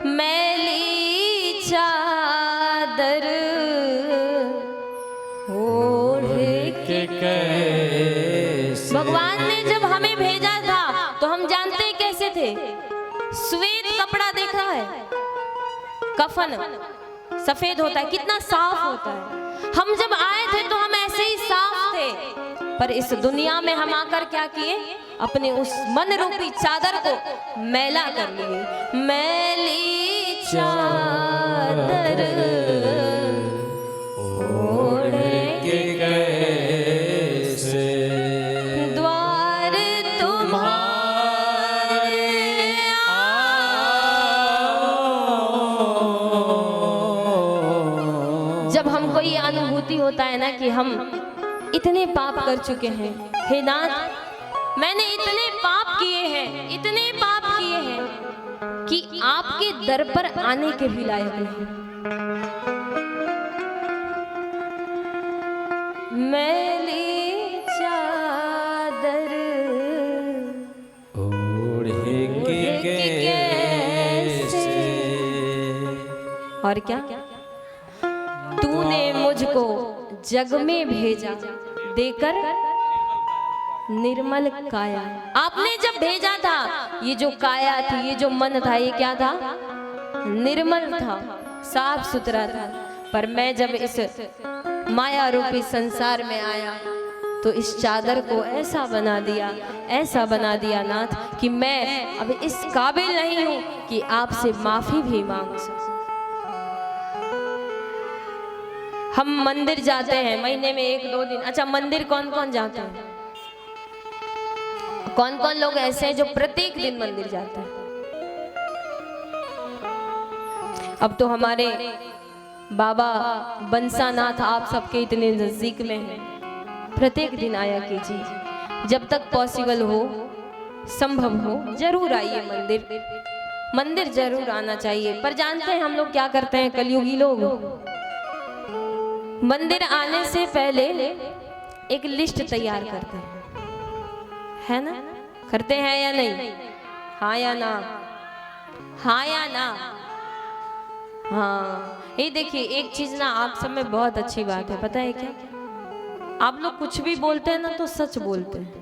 मैली चादर ओढ़ के कैसे। भगवान ने जब हमें भेजा था तो हम जानते कैसे थे? श्वेत कपड़ा देखा है, कफन सफेद होता है, कितना साफ होता है। हम जब आए थे तो हम ऐसे ही साफ थे, पर इस दुनिया में हम आकर क्या किए? अपने उस मन रूपी चादर को मैला कर लिए। मैली चादर ओढ़ के कैसे द्वार तुम्हारे आओ। जब हमको ये अनुभूति होता है ना कि हम इतने पाप कर चुके हैं, हे नाथ मैंने इतने पाप किए हैं, इतने पाप किए हैं कि आपके दर पर आने के भी लायक नहीं। मैली चादर ओढ़ के कैसे। और क्या? तूने मुझको जग में भेजा देकर निर्मल काया। आपने जब भेजा था, ये जो काया थी, ये जो मन था, ये क्या था? निर्मल था, साफ सुथरा था। पर मैं जब इस माया रूपी संसार में आया तो इस चादर को ऐसा बना दिया, ऐसा बना दिया नाथ कि मैं अब इस काबिल नहीं हूं कि आपसे माफी भी मांग सकूं। हम मंदिर जाते हैं महीने में 1-2 दिन। अच्छा, मंदिर कौन कौन जाता है? कौन कौन लोग ऐसे हैं जो प्रत्येक दिन मंदिर जाते हैं? अब तो हमारे बाबा बंसानाथ आप सबके इतने नजदीक में हैं, प्रत्येक दिन आया कीजिए। जब तक पॉसिबल हो, संभव हो, जरूर आइए मंदिर। मंदिर जरूर आना चाहिए। पर जानते हैं हम लोग क्या करते हैं, कलयुगी लोग? मंदिर आने से पहले एक लिस्ट तैयार करते हैं, है ना? करते हैं या नहीं? हाँ या ना? हाँ या ना? हाँ। ये देखिए, एक चीज ना आप सब में बहुत अच्छी बात है, पता है क्या? आप लोग कुछ भी बोलते हैं ना तो सच बोलते हैं,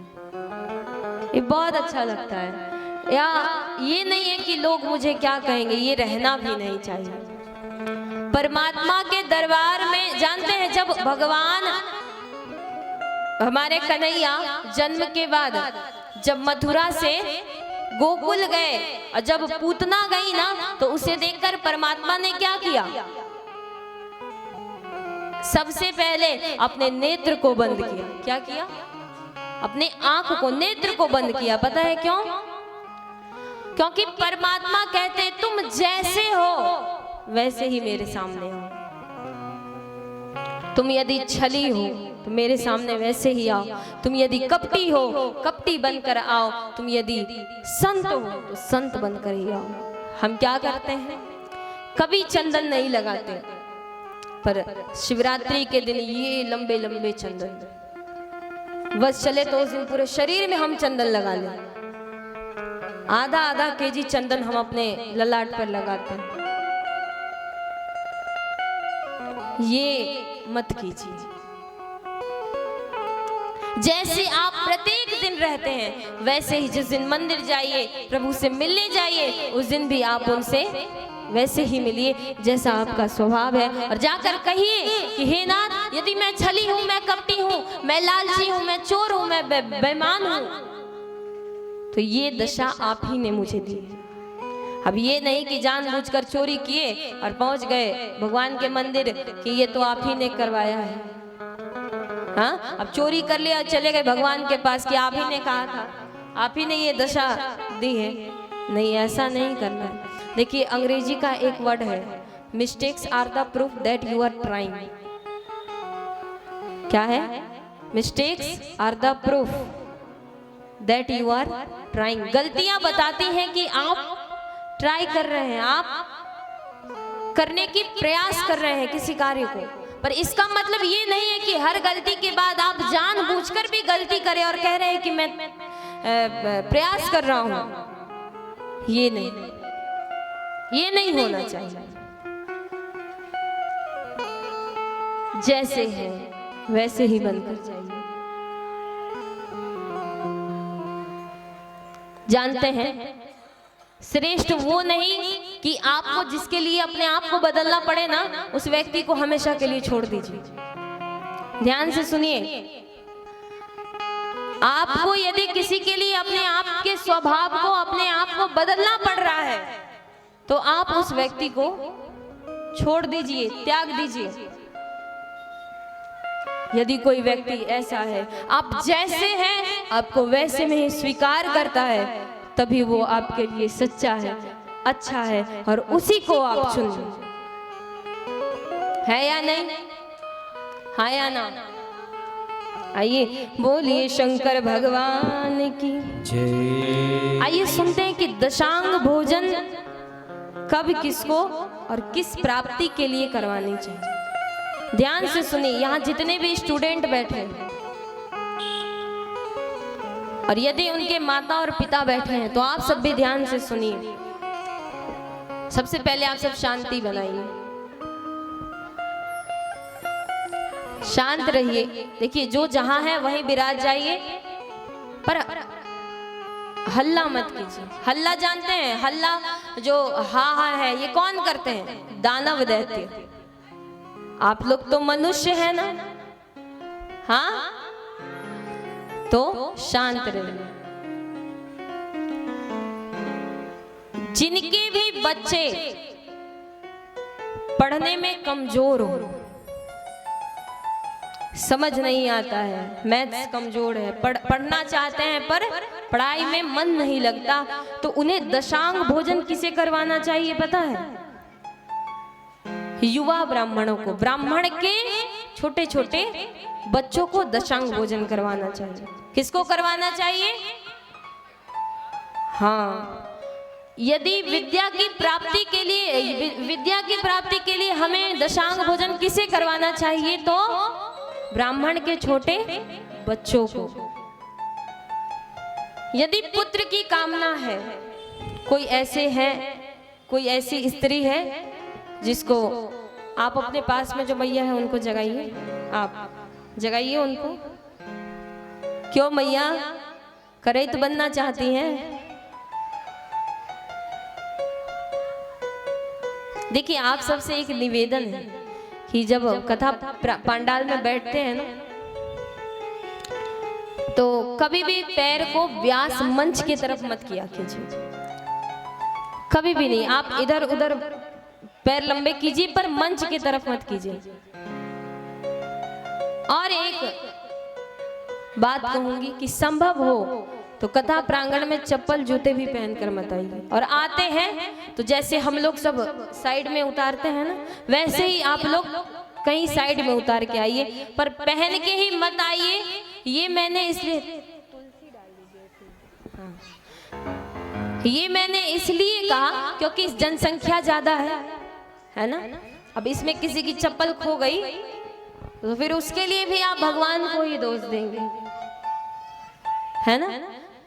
ये बहुत अच्छा लगता है। या ये नहीं है कि लोग मुझे क्या कहेंगे, ये रहना भी नहीं चाहिए। परमात्मा के दरबार में जानते हैं, जब भगवान हमारे कन्हैया जन्म के बाद जब मथुरा से गोकुल गए और जब पूतना गई ना, तो उसे देखकर परमात्मा ने क्या किया? सबसे पहले अपने नेत्र को बंद किया। क्या किया? अपने आंख को, नेत्र को बंद किया। पता है क्यों? क्योंकि परमात्मा कहते तुम जैसे हो वैसे ही मेरे सामने हो। तुम यदि छली हो तो मेरे सामने वैसे ही आओ। तुम यदि कपटी हो, कपटी बनकर आओ। तुम यदि संत हो तो संत बनकर ही आओ। हम क्या करते हैं? कभी चंदन नहीं लगाते, पर शिवरात्रि के दिन ये लंबे लंबे चंदन, बस चले तो उस दिन पूरे शरीर में हम चंदन लगा लें। आधा केजी चंदन हम अपने ललाट पर लगाते हैं। ये मत कीजिए। जैसे आप प्रत्येक दिन रहते हैं, वैसे ही जिस दिन मंदिर जाइए, प्रभु से मिलने जाइए, उस दिन भी आप उनसे वैसे ही मिलिए जैसा आपका स्वभाव है। और जाकर कहिए कि हे नाथ, यदि मैं छली हूं, मैं कपटी हूं, मैं लालची हूं, मैं चोर हूं, मैं बेईमान हूं, तो ये दशा आप ही ने मुझे दी। अब ये नहीं कि जानबूझकर चोरी किए और पहुंच गए भगवान के मंदिर कि ये तो आप ही ने करवाया है। हाँ, अब चोरी कर लिया, चले गए भगवान के पास कि आप ही ने कहा था, आप ही ने ये दशा दी है। नहीं, ऐसा नहीं करना है। देखिए अंग्रेजी का एक वर्ड है, mistakes are the proof that you are trying. क्या है? Mistakes are the proof that you are trying. गलतियां बताती हैं कि आप ट्राई कर रहे हैं, आप करने की प्रयास कर रहे हैं किसी कार्य को। पर इसका मतलब ये नहीं है कि हर गलती के बाद आप जानबूझकर भी गलती करें और कह रहे हैं कि मैं प्रयास कर रहा हूं। ये नहीं होना चाहिए। जैसे है वैसे ही बनकर जाइए। जानते हैं श्रेष्ठ वो नहीं कि आपको जिसके लिए अपने आप को बदलना पड़े ना, उस व्यक्ति को हमेशा के लिए छोड़ दीजिए। ध्यान से सुनिए, आपको यदि किसी के लिए अपने आप के स्वभाव को, अपने आप को बदलना पड़ रहा है, तो आप उस व्यक्ति को छोड़ दीजिए, त्याग दीजिए। यदि कोई व्यक्ति ऐसा है, आप जैसे हैं आपको वैसे में ही स्वीकार करता है, तभी वो आपके लिए सच्चा है, अच्छा है, और उसी को आप चुनिए। है या नहीं? हाँ या ना? आइए बोलिए शंकर भगवान की जय। आइए सुनते हैं कि दशांग भोजन कब, किसको और किस प्राप्ति के लिए करवानी चाहिए। ध्यान से सुनिए, यहाँ जितने भी स्टूडेंट बैठे हैं और यदि उनके माता और पिता बैठे हैं तो आप सब भी ध्यान से सुनिए। सबसे पहले आप सब शांति बनाइए, शांत रहिए। देखिए जो जहां है वहीं विराज जाइए, पर हल्ला मत कीजिए। हल्ला जानते हैं? हल्ला जो हा है ये कौन करते हैं? दानव दैत्य। आप लोग तो मनुष्य है ना, हाँ, तो शांत रहिए। जिनके भी बच्चे पढ़ने में कमजोर हो, समझ नहीं आता है, मैथ्स कमजोर है, पढ़ना चाहते हैं पर पढ़ाई में मन नहीं लगता, तो उन्हें दशांग भोजन किसे करवाना चाहिए पता है? युवा ब्राह्मणों को, ब्राह्मण के छोटे छोटे बच्चों को दशांग भोजन करवाना चाहिए। किसको करवाना चाहिए? हाँ, यदि विद्या की प्राप्ति के लिए हमें दशांग भोजन किसे करवाना चाहिए? तो ब्राह्मण के छोटे बच्चों को। यदि पुत्र की कामना है, कोई ऐसी स्त्री है जिसको आप अपने पास में जो मैया है उनको जगाइए, आप जगाइए उनको। क्यों मैया, करैत बनना चाहती हैं? देखिए आप सबसे एक निवेदन है कि जब कथा पंडाल में बैठते हैं ना, तो कभी भी पैर को व्यास मंच की तरफ मत किया कीजिए, कभी भी नहीं। आप इधर उधर पैर लंबे कीजिए पर मंच की तरफ मत कीजिए। और एक बात कहूंगी कि संभव हो तो कथा प्रांगण में चप्पल जूते भी पहनकर मत आइए। और आते हैं तो जैसे हम लोग सब साइड में उतारते हैं ना, वैसे ही आप लोग कहीं साइड में उतार के आइए, पर पहन के ही मत आइए। ये मैंने इसलिए कहा क्योंकि जनसंख्या ज्यादा है ना। अब इसमें किसी की चप्पल खो गई तो फिर उसके लिए भी आप भगवान को ही दोष देंगे, है ना।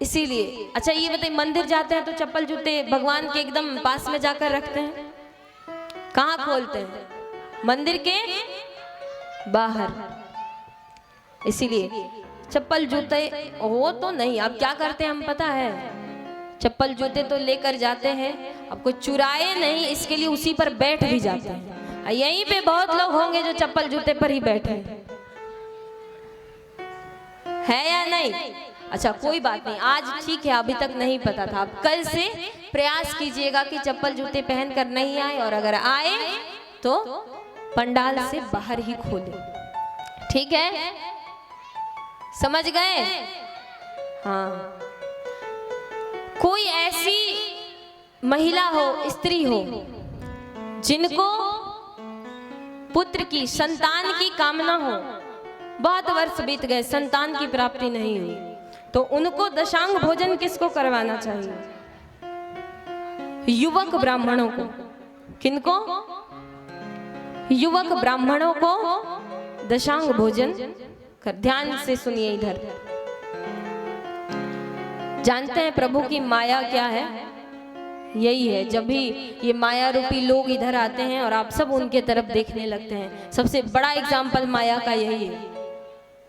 इसीलिए अच्छा ये बताइए, मंदिर जाते हैं तो चप्पल जूते भगवान के एकदम पास में जाकर रखते हैं, कहाँ खोलते हैं? मंदिर के बाहर। इसीलिए चप्पल जूते हो तो नहीं, अब क्या करते हैं हम पता है? चप्पल जूते तो लेकर जाते हैं, अब कोई चुराए नहीं इसके लिए उसी पर बैठ भी जाते हैं। यहीं पे बहुत लोग होंगे जो चप्पल जूते पर ही बैठे है या नहीं? अच्छा कोई बात नहीं, आज ठीक है, अभी तक नहीं पता था। अब कल से प्रयास कीजिएगा कि चप्पल जूते पहन कर नहीं आए, और अगर आए तो पंडाल से बाहर ही खोले, ठीक है? समझ गए? हाँ, कोई ऐसी महिला हो, स्त्री हो, जिनको पुत्र की, संतान की कामना हो, बहुत वर्ष बीत गए, संतान की प्राप्ति नहीं हुई, तो उनको दशांग भोजन किसको करवाना चाहिए? युवक ब्राह्मणों को। किनको? युवक ब्राह्मणों को दशांग भोजन कर। ध्यान से सुनिए इधर। जानते हैं प्रभु की माया क्या है? यही है, जब भी ये माया रूपी लोग इधर आते हैं और आप सब उनके तरफ देखने लगते हैं, सबसे बड़ा एग्जाम्पल माया का यही है।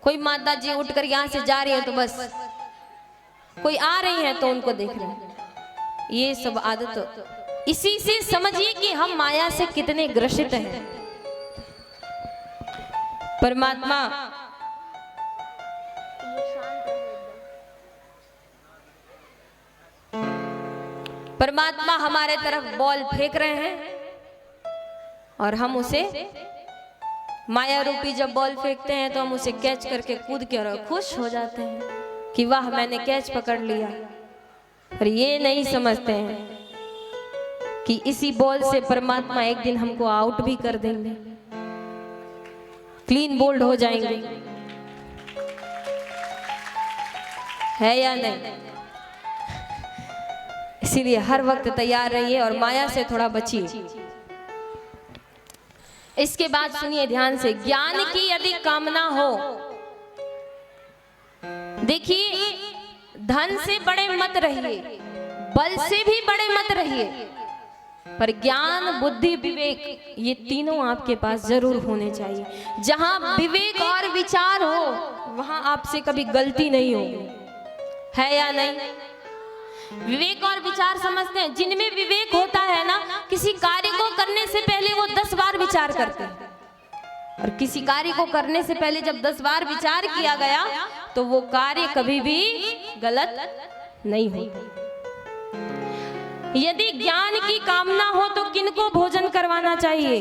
कोई माता जी उठकर यहाँ से जा रही है तो बस, कोई आ रही है तो उनको देख रहे हैं। ये सब आदत, इसी से समझिए कि हम माया से कितने ग्रसित हैं। परमात्मा हमारे तरफ बॉल फेंक रहे हैं और हम उसे, माया रूपी जब बॉल फेंकते हैं तो हम उसे कैच करके कूद के और खुश हो जाते हैं कि वाह मैंने कैच पकड़ लिया। पर ये नहीं समझते हैं कि इसी बॉल से परमात्मा एक दिन हमको आउट भी कर देंगे, क्लीन बोल्ड हो जाएंगे, है या नहीं? इसीलिए हर वक्त तैयार रहिए और माया से थोड़ा बचिए। इसके बाद सुनिए ध्यान से, ज्ञान की यदि कामना हो, देखिए धन से बड़े मत रहिए, बल से भी बड़े मत रहिए, पर ज्ञान, बुद्धि, विवेक, ये तीनों आपके पास जरूर होने चाहिए। जहां विवेक और विचार हो वहां आपसे कभी गलती नहीं होगी, है या नहीं? विवेक और विचार समझते हैं, जिनमें विवेक होता है ना, किसी कार्य को करने से पहले वो 10 बार विचार करते हैं, और किसी कार्य को करने से पहले जब 10 बार विचार किया गया तो वो कार्य कभी भी गलत नहीं होता। यदि ज्ञान की कामना हो तो किनको भोजन करवाना चाहिए?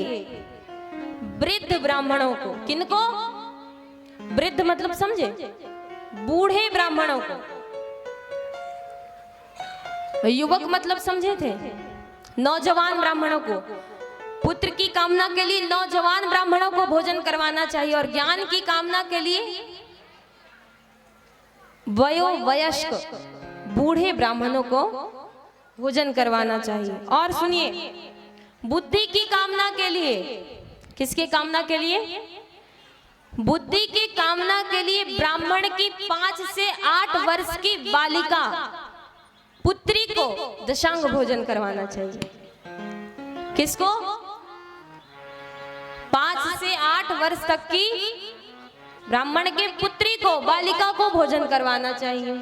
वृद्ध ब्राह्मणों को। किनको? वृद्ध मतलब समझे? बूढ़े ब्राह्मणों को। युवक मतलब समझे थे? नौजवान ब्राह्मणों को। पुत्र की कामना के लिए नौजवान ब्राह्मणों को भोजन करवाना चाहिए, और ज्ञान की कामना के लिए वयोवयस्क बूढ़े ब्राह्मणों को भोजन करवाना चाहिए। और सुनिए, बुद्धि की कामना के लिए, किसके कामना के लिए? बुद्धि की कामना के लिए ब्राह्मण की 5 से 8 वर्ष की बालिका पुत्री को दशांग भोजन करवाना चाहिए। किसको? 5 से 8 वर्ष तक की ब्राह्मण के पुत्री को, बालिका को भोजन करवाना चाहिए।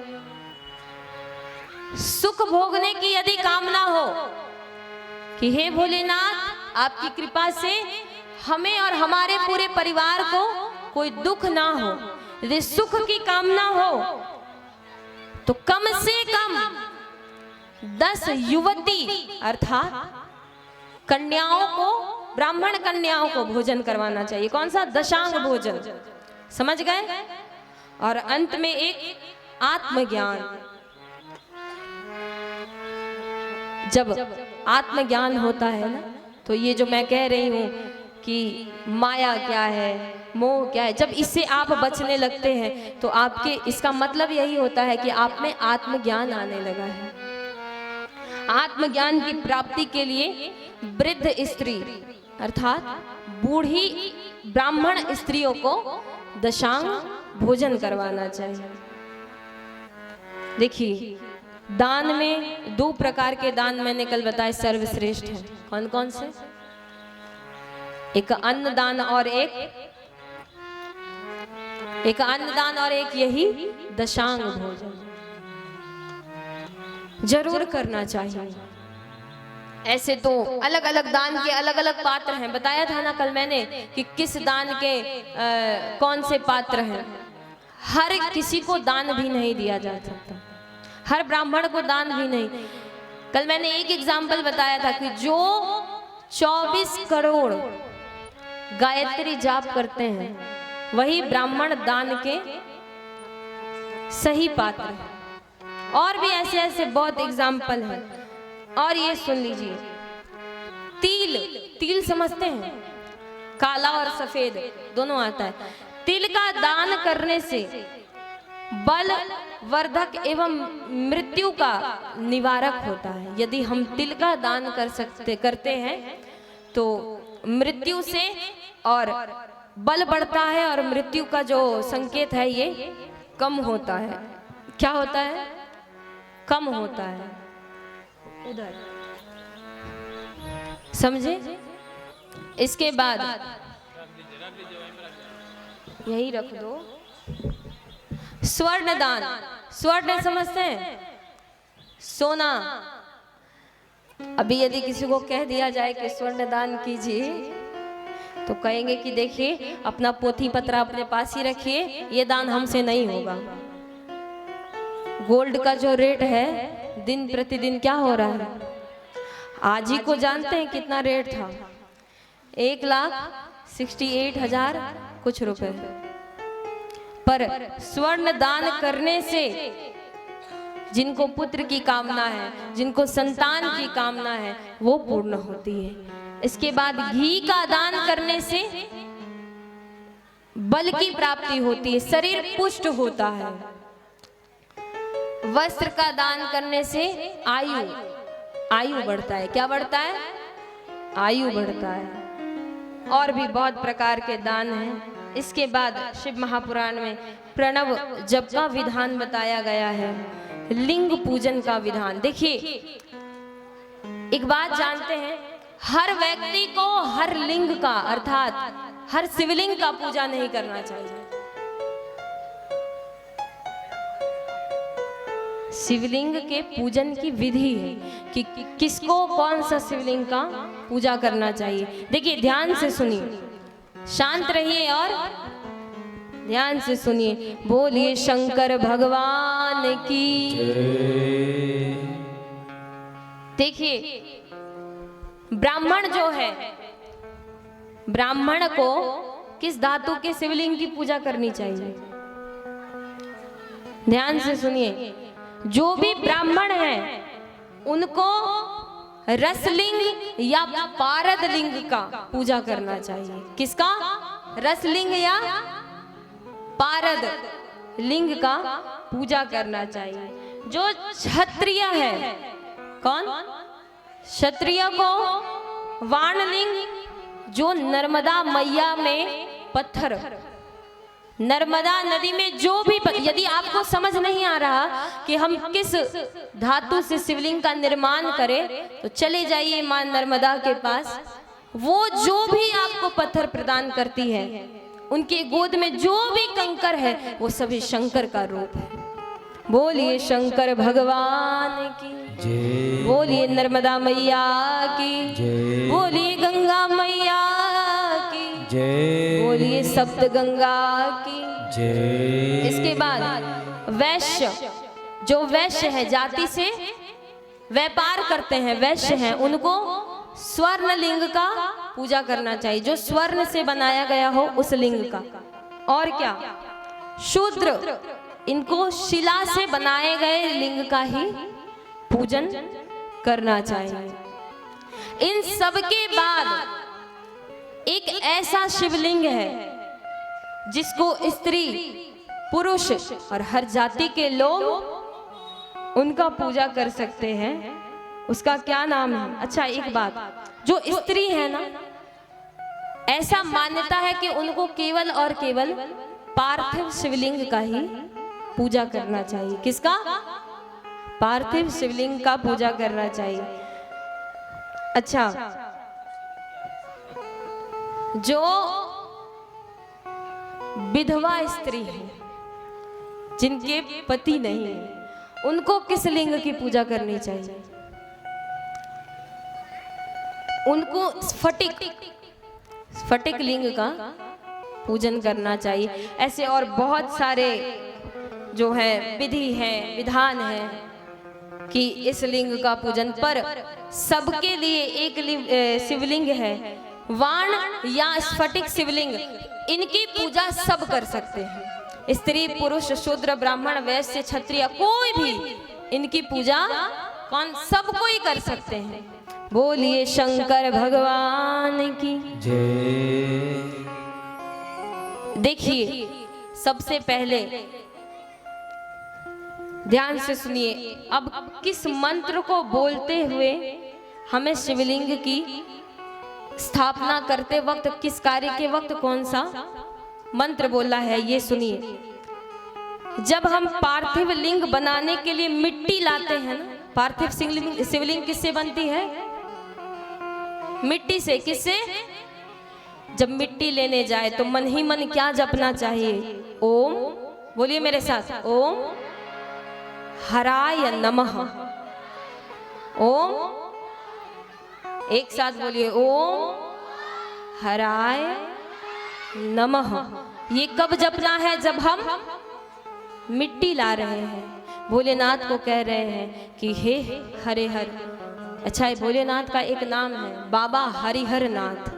सुख भोगने की यदि कामना हो कि हे भोलेनाथ आपकी कृपा से हमें और हमारे पूरे परिवार को कोई दुख ना हो, यदि सुख की कामना हो तो कम से कम 10 युवती अर्थात कन्याओं को, ब्राह्मण कन्याओं को भोजन करवाना चाहिए। कौन सा? दशांग भोजन। समझ गए? और अंत में एक आत्मज्ञान। जब आत्मज्ञान होता है ना, तो ये जो मैं कह रही हूं कि माया क्या है, मोह क्या है, जब इससे आप बचने लगते हैं तो आपके, इसका मतलब यही होता है कि आप में आत्मज्ञान आने लगा है। आत्मज्ञान की प्राप्ति के लिए वृद्ध स्त्री अर्थात बूढ़ी ब्राह्मण स्त्रियों को दशांग भोजन करवाना चाहिए। देखिए, दान में 2 प्रकार के दान मैंने कल बताए सर्वश्रेष्ठ हैं। कौन कौन से? एक अन्नदान और एक अन्नदान और एक यही दशांग भोजन जरूर करना चाहिए। ऐसे तो अलग अलग दान के अलग अलग पात्र हैं, बताया था ना कल मैंने कि किस दान के कौन से पात्र हैं। हर किसी को दान भी नहीं दिया जा सकता, हर ब्राह्मण को दान भी नहीं। कल मैंने एक एग्जाम्पल बताया था कि जो 24 करोड़ गायत्री जाप करते हैं वही ब्राह्मण दान के सही पात्र है। और भी ऐसे ऐसे बहुत एग्जाम्पल हैं। और ये सुन लीजिए, तिल, तिल समझते हैं, काला और सफेद दोनों आता है। तिल का दान करने से बल वर्धक एवं मृत्यु का निवारक होता है। यदि हम तिल का दान करते हैं तो मृत्यु से और बल बढ़ता है और मृत्यु का जो संकेत है ये कम होता है। क्या होता है? कम होता है। उधर समझे? इसके बाद यही रख दो। स्वर्ण दान, स्वर्ण समझते हैं? सोना। अभी यदि किसी को कह दिया जाए कि स्वर्ण दान कीजिए तो कहेंगे कि देखिए अपना पोथी पत्रा अपने पास ही रखिए, ये दान हमसे नहीं होगा। गोल्ड का जो रेट है दिन प्रतिदिन क्या हो रहा है? आज ही को जानते हैं कितना रेट था? 1,68,000 कुछ रुपए। पर स्वर्ण दान करने से जिनको पुत्र की कामना है, जिनको संतान की कामना है, वो पूर्ण होती है। इसके बाद घी का दान करने से बल की प्राप्ति होती है, शरीर पुष्ट होता है। वस्त्र का दान करने से आयु बढ़ता है। क्या बढ़ता है? आयु बढ़ता है। और भी बहुत प्रकार के दान हैं। इसके बाद शिव महापुराण में प्रणव जप का विधान बताया गया है, लिंग पूजन का विधान। देखिए एक बात जानते हैं, हर व्यक्ति को हर लिंग का अर्थात हर शिवलिंग का पूजा नहीं करना चाहिए। शिवलिंग के पूजन की विधि है कि किसको कौन सा शिवलिंग का पूजा करना चाहिए। देखिए ध्यान से सुनिए, शांत रहिए और ध्यान से सुनिए। बोलिए शंकर भगवान की। देखिए ब्राह्मण जो है, ब्राह्मण को किस धातु के शिवलिंग की पूजा करनी चाहिए? ध्यान से सुनिए। जो भी ब्राह्मण है उनको रसलिंग या पारद लिंग का पूजा करना चाहिए। किसका? रसलिंग या पारद लिंग का पूजा करना चाहिए। जो क्षत्रिय है, कौन? क्षत्रिय को वाणलिंग, जो नर्मदा मैया में पत्थर, नर्मदा नदी में जो भी, यदि आपको समझ नहीं आ रहा कि हम किस धातु से शिवलिंग का निर्माण करें तो चले जाइए मां नर्मदा के पास। वो जो भी आपको पत्थर प्रदान करती है, उनके गोद में जो भी कंकर है वो सभी शंकर का रूप है। बोलिए शंकर भगवान की, बोलिए नर्मदा मैया की, बोलिए गंगा मैया की, बोलिए सप्त गंगा की। इसके बाद वैश्य, जो वैश्य है, जाति से व्यापार करते हैं, वैश्य हैं, उनको स्वर्ण लिंग का पूजा करना चाहिए, जो स्वर्ण से बनाया गया हो उस लिंग का। और क्या? शूद्र, इनको शिला से बनाए गए लिंग का ही पूजन करना चाहिए। इन सब के बाद एक ऐसा शिवलिंग है जिसको स्त्री, पुरुष और हर जाति के लोग उनका पूजा कर सकते हैं। उसका क्या नाम है? अच्छा एक बात, जो स्त्री है ना, ऐसा मान्यता है कि उनको केवल और केवल पार्थिव शिवलिंग का ही पूजा करना चाहिए। किसका? पार्थिव शिवलिंग का पूजा करना चाहिए। अच्छा, जो विधवा स्त्री है, जिनके पति नहीं है, उनको किस लिंग की पूजा करनी चाहिए? उनको स्फटिक लिंग का पूजन करना चाहिए। ऐसे और बहुत सारे जो है विधि है, विधान है कि इस लिंग का पूजन, पर सबके लिए एक शिवलिंग है, वाण या स्फटिक शिवलिंग, इनकी पूजा सब कर सकते हैं। स्त्री पुरुष शूद्र ब्राह्मण वैश्य क्षत्रिय कोई भी इनकी पूजा कौन सब कोई कर सकते हैं। बोलिए शंकर भगवान की। जय। देखिए सबसे पहले ध्यान से सुनिए, अब किस मंत्र को बोलते हुए हमें शिवलिंग की स्थापना करते वक्त, किस कार्य के वक्त कौन सा मंत्र बोलना है ये सुनिए। जब हम पार्थिव लिंग बनाने के लिए मिट्टी लाते हैं ना, पार्थिव शिवलिंग किससे बनती है? मिट्टी से। किससे? जब मिट्टी लेने जाए तो मन ही मन क्या जपना चाहिए? ओम, बोलिए मेरे साथ, ओम हराय नमः। ओम, एक साथ बोलिए, ओम हराय नमः। ये कब जपना है? जब हम मिट्टी ला रहे हैं, भोलेनाथ को कह रहे हैं कि हे हरे हर। अच्छा, भोलेनाथ का एक नाम है बाबा हरिहर नाथ।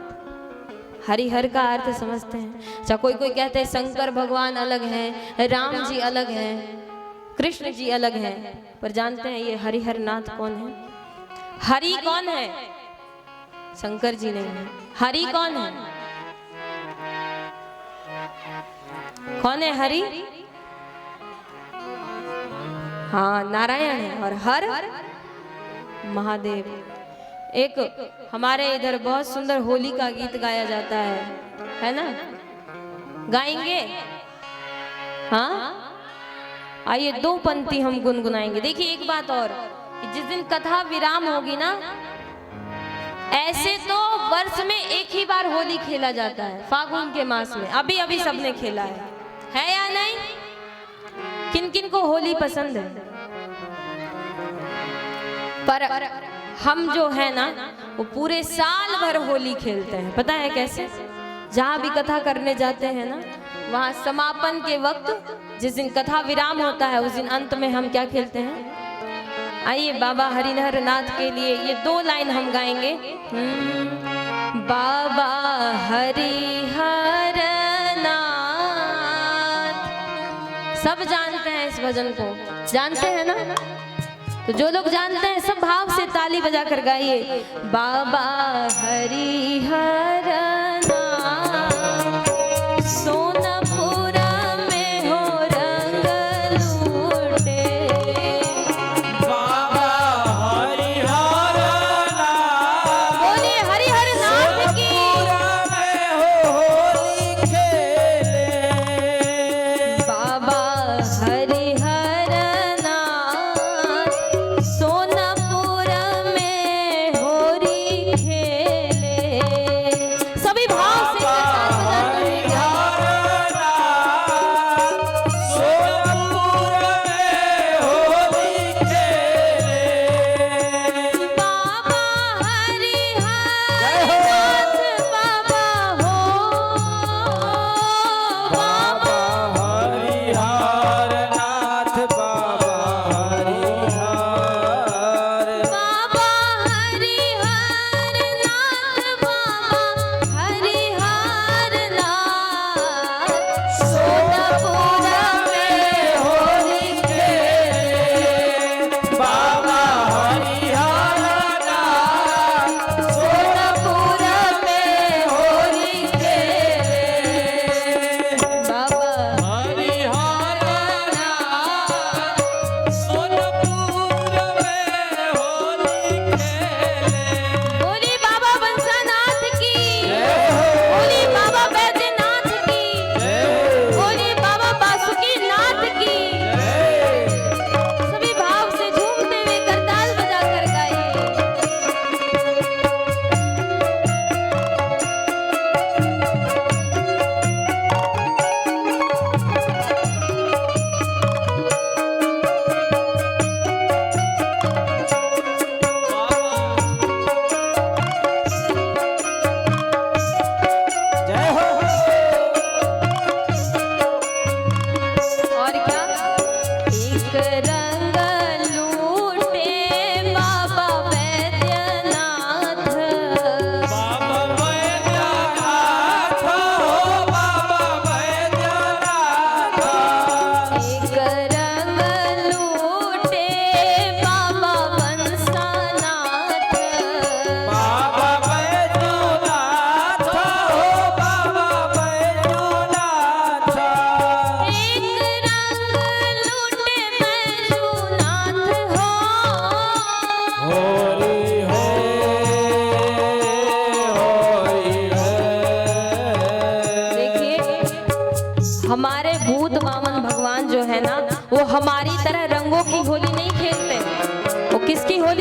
हरिहर का अर्थ समझते हैं? अच्छा, कोई कोई कहते हैं शंकर भगवान अलग हैं, राम जी अलग हैं, कृष्ण जी अलग हैं, पर जानते हैं ये हरिहर नाथ कौन है? हरि कौन है? शंकर जी नहीं है। हरि कौन है? कौन है हरि? हाँ, नारायण है। और हर महादेव। एक हमारे इधर बहुत सुंदर होली का गीत गाया जाता है ना? गाएंगे? हाँ, आइए दो पंक्ति हम गुनगुनाएंगे। देखिए एक बात और, जिस दिन कथा विराम होगी ना, ऐसे तो वर्ष में एक ही बार होली खेला जाता है, फागुन के मास में। अभी अभी सबने खेला है या नहीं? किन किन को होली पसंद है? पर हम जो है ना वो पूरे साल भर होली खेलते हैं। पता है कैसे? जहाँ भी कथा करने जाते हैं ना, वहाँ समापन के वक्त जिस दिन कथा विराम होता है उस दिन अंत में हम क्या खेलते हैं? आइए बाबा हरिहर नाथ के लिए ये दो लाइन हम गाएंगे। बाबा हरिहर नाथ। सब जानते हैं इस भजन को, जानते हैं ना? तो जो लोग जानते हैं सब भाव से ताली बजा कर गाइए। बाबा हरिहर नाथ, सोनपुर में हो रंग लूटे। बाबा हरिहर नाथ, बोलिए हरिहर नाथ की। में हो होली खेले। बाबा हरिहर नाथ, सोनपुर में होली खेले। सभी भाव से हरिहर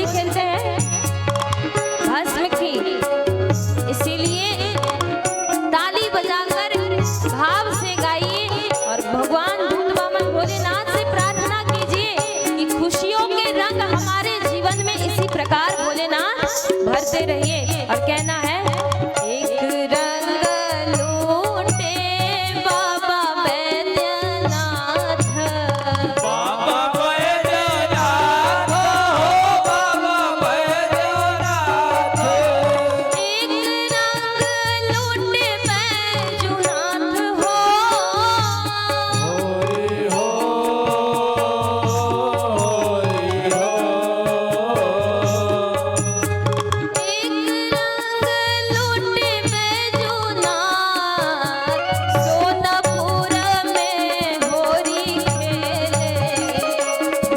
होली खेलते हैं भस्म की, इसीलिए ताली बजाकर भाव से गाइए और भगवान भूत वामन भोलेनाथ से प्रार्थना कीजिए कि खुशियों के रंग हमारे जीवन में इसी प्रकार भोलेनाथ भरते रहिए। और कहना है एक रंग लूटे बाबा बैद्यनाथ, बाबा बैद्यनाथ हो, बाबा बैद्यनाथ। एक रंग लूटे बैजूनाथ हो, होरी हो, होरी हो। एक रंग लूटे बैजूनाथ, सोनापुर में होरी खेले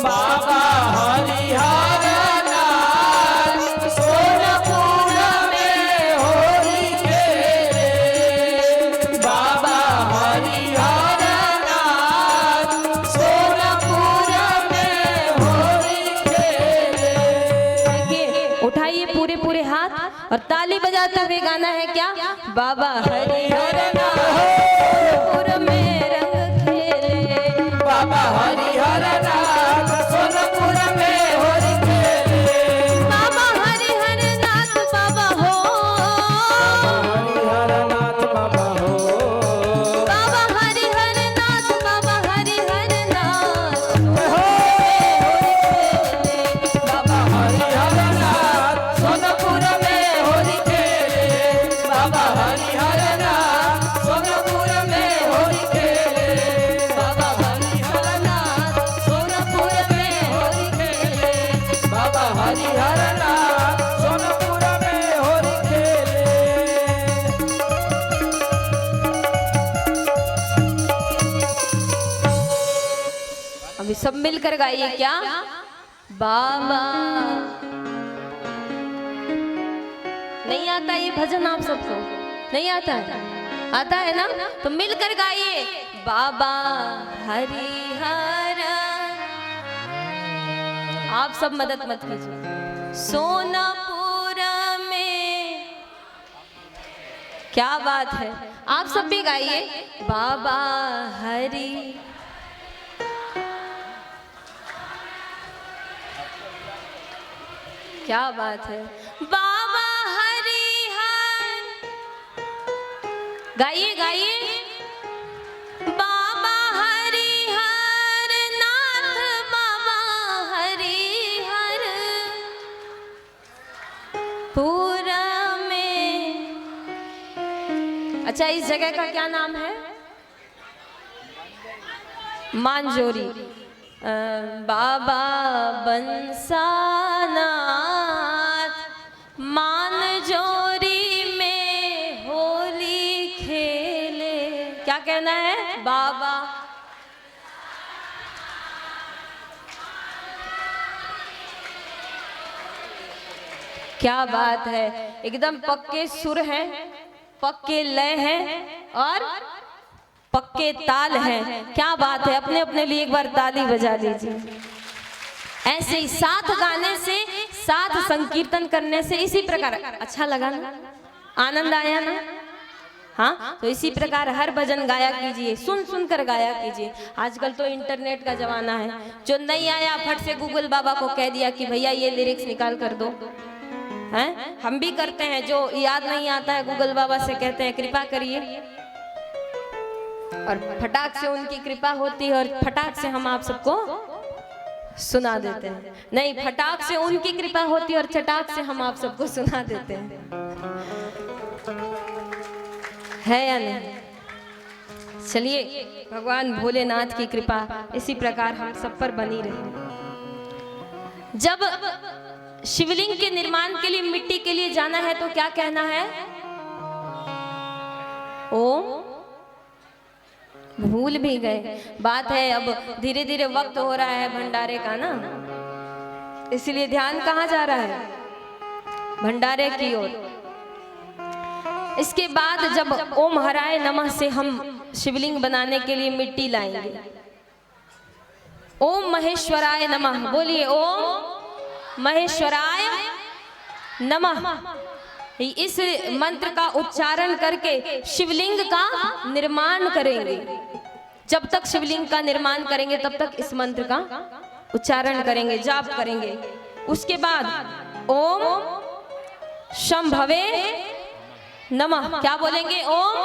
बाबा हरिहर नाथ सोनपुर में होली खेले, बाबा हरिहर नाथ सोनपुर में होली खेले। देखिए, उठाइए पूरे पूरे हाथ और ताली बजाते हुए गाना है क्या, बाबा हरिहर नाथ सोनपुर में रंग खेले, बाबा हरिहर नाथ सोनपुर में होली खेले, बाबा हरिहर नाथ बाबा हो, हरिहर नाथ बाबा हो, बाबा हरिहर नाथ बाबा हरिहर नाथ बाबा हरिहर नाथ सोनपुर में होली खेले, बाबा हरिहर नाथ सोनपुर में होली खेले, बाबा हरिहर नाथ सोनपुर में होली खेले, बाबा हरिहर नाथ सोनपुर में होली खेले। अभी सब मिलकर गाइए क्या, बाबा। नहीं आता ये भजन आप सबको? नहीं आता है? आता है ना? तो मिलकर गाइए, बाबा हरिहर। आप सब मदद मत कीजिए। सोनापुर में, क्या बात है, आप सब भी गाइए, बाबा हरि। क्या बात है, बाबा हरिहर। गाइए गाइए, बाबा हरिहर नाथ बाबा हरिहर पूरा में। अच्छा, इस जगह का क्या नाम है? मांजोरी। बाबा बंसानाथ मानजोरी में होली खेले। क्या कहना है? बाबा क्या बात है, एकदम पक्के सुर हैं, पक्के लय हैं और पक्के ताल हैं। क्या बात है, अपने अपने लिए एक बार ताली बजा लीजिए। ऐसे ही साथ गाने से, साथ संकीर्तन करने से इसी प्रकार अच्छा लगा ना, आनंद आया ना? हाँ, तो इसी प्रकार हर भजन गाया कीजिए, सुन सुन कर गाया कीजिए। आजकल तो इंटरनेट का जमाना है, जो नहीं आया फट से गूगल बाबा को कह दिया कि भैया ये लिरिक्स निकाल कर दो। हैं, हम भी करते हैं, जो याद नहीं आता है गूगल बाबा से कहते हैं कृपा करिए, और फटाक से उनकी कृपा होती है और फटाक से हम आप सबको सुना देते हैं। नहीं, फटाक से उनकी कृपा होती है और चटाक से हम आप सबको सुना देते हैं। है या नहीं? चलिए, भगवान भोलेनाथ की कृपा इसी प्रकार हम सब पर बनी रहे। जब शिवलिंग के निर्माण के लिए मिट्टी के लिए जाना है तो क्या कहना है? ओम, भूल भी गए। बात है, अब धीरे धीरे वक्त हो रहा है भंडारे का ना, इसलिए ध्यान कहाँ जा रहा है? भंडारे की ओर। इसके बाद जब ओम हराय नमः से हम शिवलिंग बनाने के लिए मिट्टी लाएंगे, ओम महेश्वराय नमः बोलिए, ओम महेश्वराय नमः। इस मंत्र का उच्चारण करके शिवलिंग का निर्माण करेंगे। जब तक शिवलिंग का निर्माण करेंगे तब तक इस मंत्र का उच्चारण करेंगे, जाप करेंगे। उसके बाद ओम शंभवे नमः। क्या बोलेंगे? ओम,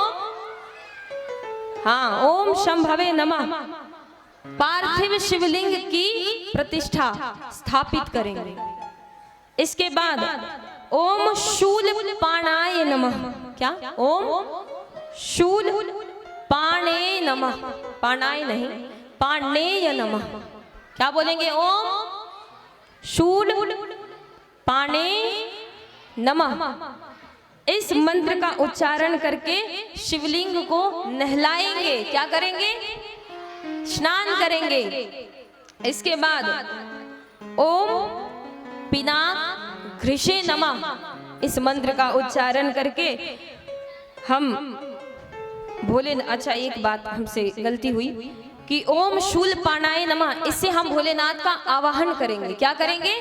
हाँ, ओम शंभवे नमः। पार्थिव शिवलिंग की प्रतिष्ठा स्थापित करेंगे। इसके बाद ओम शूल पाणाय नमः। क्या? ओम शूल पाणे नमः। पाणाय नहीं, पाणेय नमः। क्या बोलेंगे? ओम शूल पाणे नमः। इस मंत्र का उच्चारण करके शिवलिंग को नहलाएंगे। क्या करेंगे? स्नान करेंगे। इसके बाद ओम पिनाक घृषे नमः। इस मंत्र का उच्चारण करके हम भोले, अच्छा एक बात हमसे गलती हुई कि ओम शूल पाणाय नमः, इससे हम भोलेनाथ का आवाहन करेंगे। क्या करेंगे?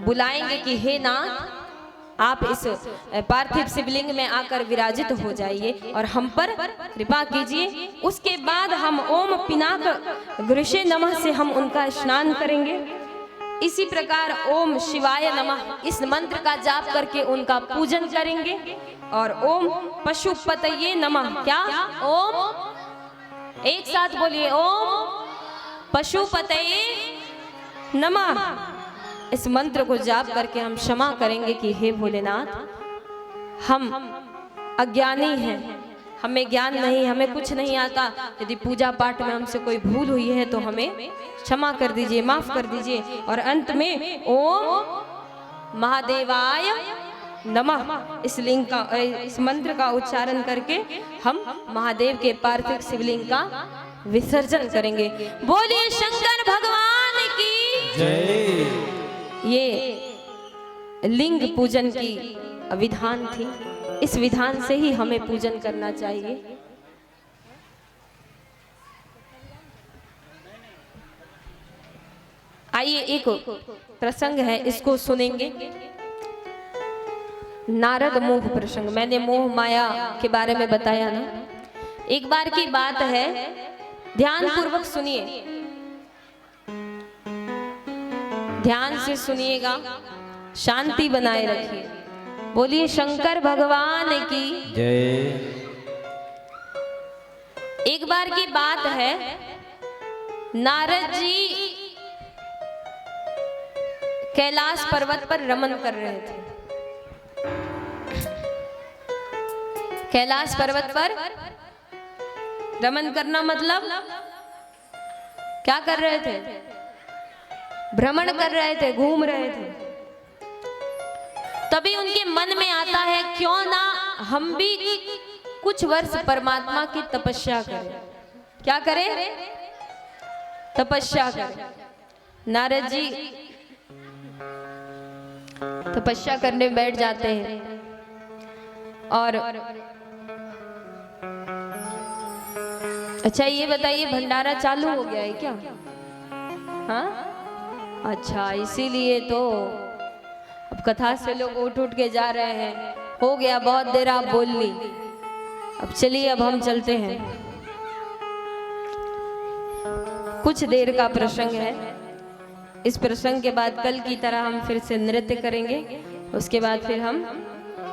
बुलाएंगे कि हे नाथ, आप इस पार्थिव शिवलिंग में आकर विराजित हो जाइए और हम पर कृपा कीजिए। उसके बाद हम ओम पिनाक घृषे नमः से हम उनका स्नान करेंगे। इसी प्रकार ओम शिवाय नमः इस मंत्र का जाप करके उनका पूजन करेंगे। और ओम पशुपतये नमः। क्या? ओम, एक साथ बोलिए, ओम पशुपतये नमः। इस मंत्र को जाप करके हम क्षमा करेंगे कि हे भोलेनाथ, हम अज्ञानी हैं, हमें ज्ञान नहीं, हमें कुछ नहीं आता। यदि पूजा पाठ में हमसे कोई भूल हुई है तो हमें क्षमा कर दीजिए, माफ कर दीजिए। और अंत में ओम महादेवाय नमः इस लिंग का, इस मंत्र का उच्चारण करके हम महादेव के पार्थिव शिवलिंग का विसर्जन करेंगे। बोलिए शंकर भगवान की जय। ये लिंग पूजन की विधान थी। इस विधान से ही हमें पूजन करना चाहिए। आइए एक प्रसंग है, इसको सुनेंगे। नारद मोह प्रसंग। मैंने मोह माया के बारे में बताया ना। एक बार की बात है, ध्यान पूर्वक सुनिए, ध्यान से सुनिएगा, शांति बनाए रखिए। बोलिए शंकर भगवान की जय। एक बार की बात है, नारद जी कैलाश पर्वत पर रमन कर रहे थे। कैलाश पर्वत पर रमन करना मतलब क्या कर रहे थे? भ्रमण कर रहे थे, घूम रहे थे। तभी उनके मन में आता है, क्यों ना हम भी कुछ वर्ष परमात्मा की तपस्या करें। क्या करें? तपस्या करें। नारद जी तपस्या करने बैठ जाते हैं और अच्छा ये बताइए, भंडारा चालू हो गया है क्या? हाँ, अच्छा, इसीलिए तो अब कथा से लोग उठ उठ के जा रहे हैं। हो गया, बहुत देर आप बोल ली, अब चलिए, अब हम चलते हैं। कुछ देर का प्रसंग है। इस प्रसंग के बाद कल की तरह हम फिर से नृत्य करेंगे। उसके बाद फिर हम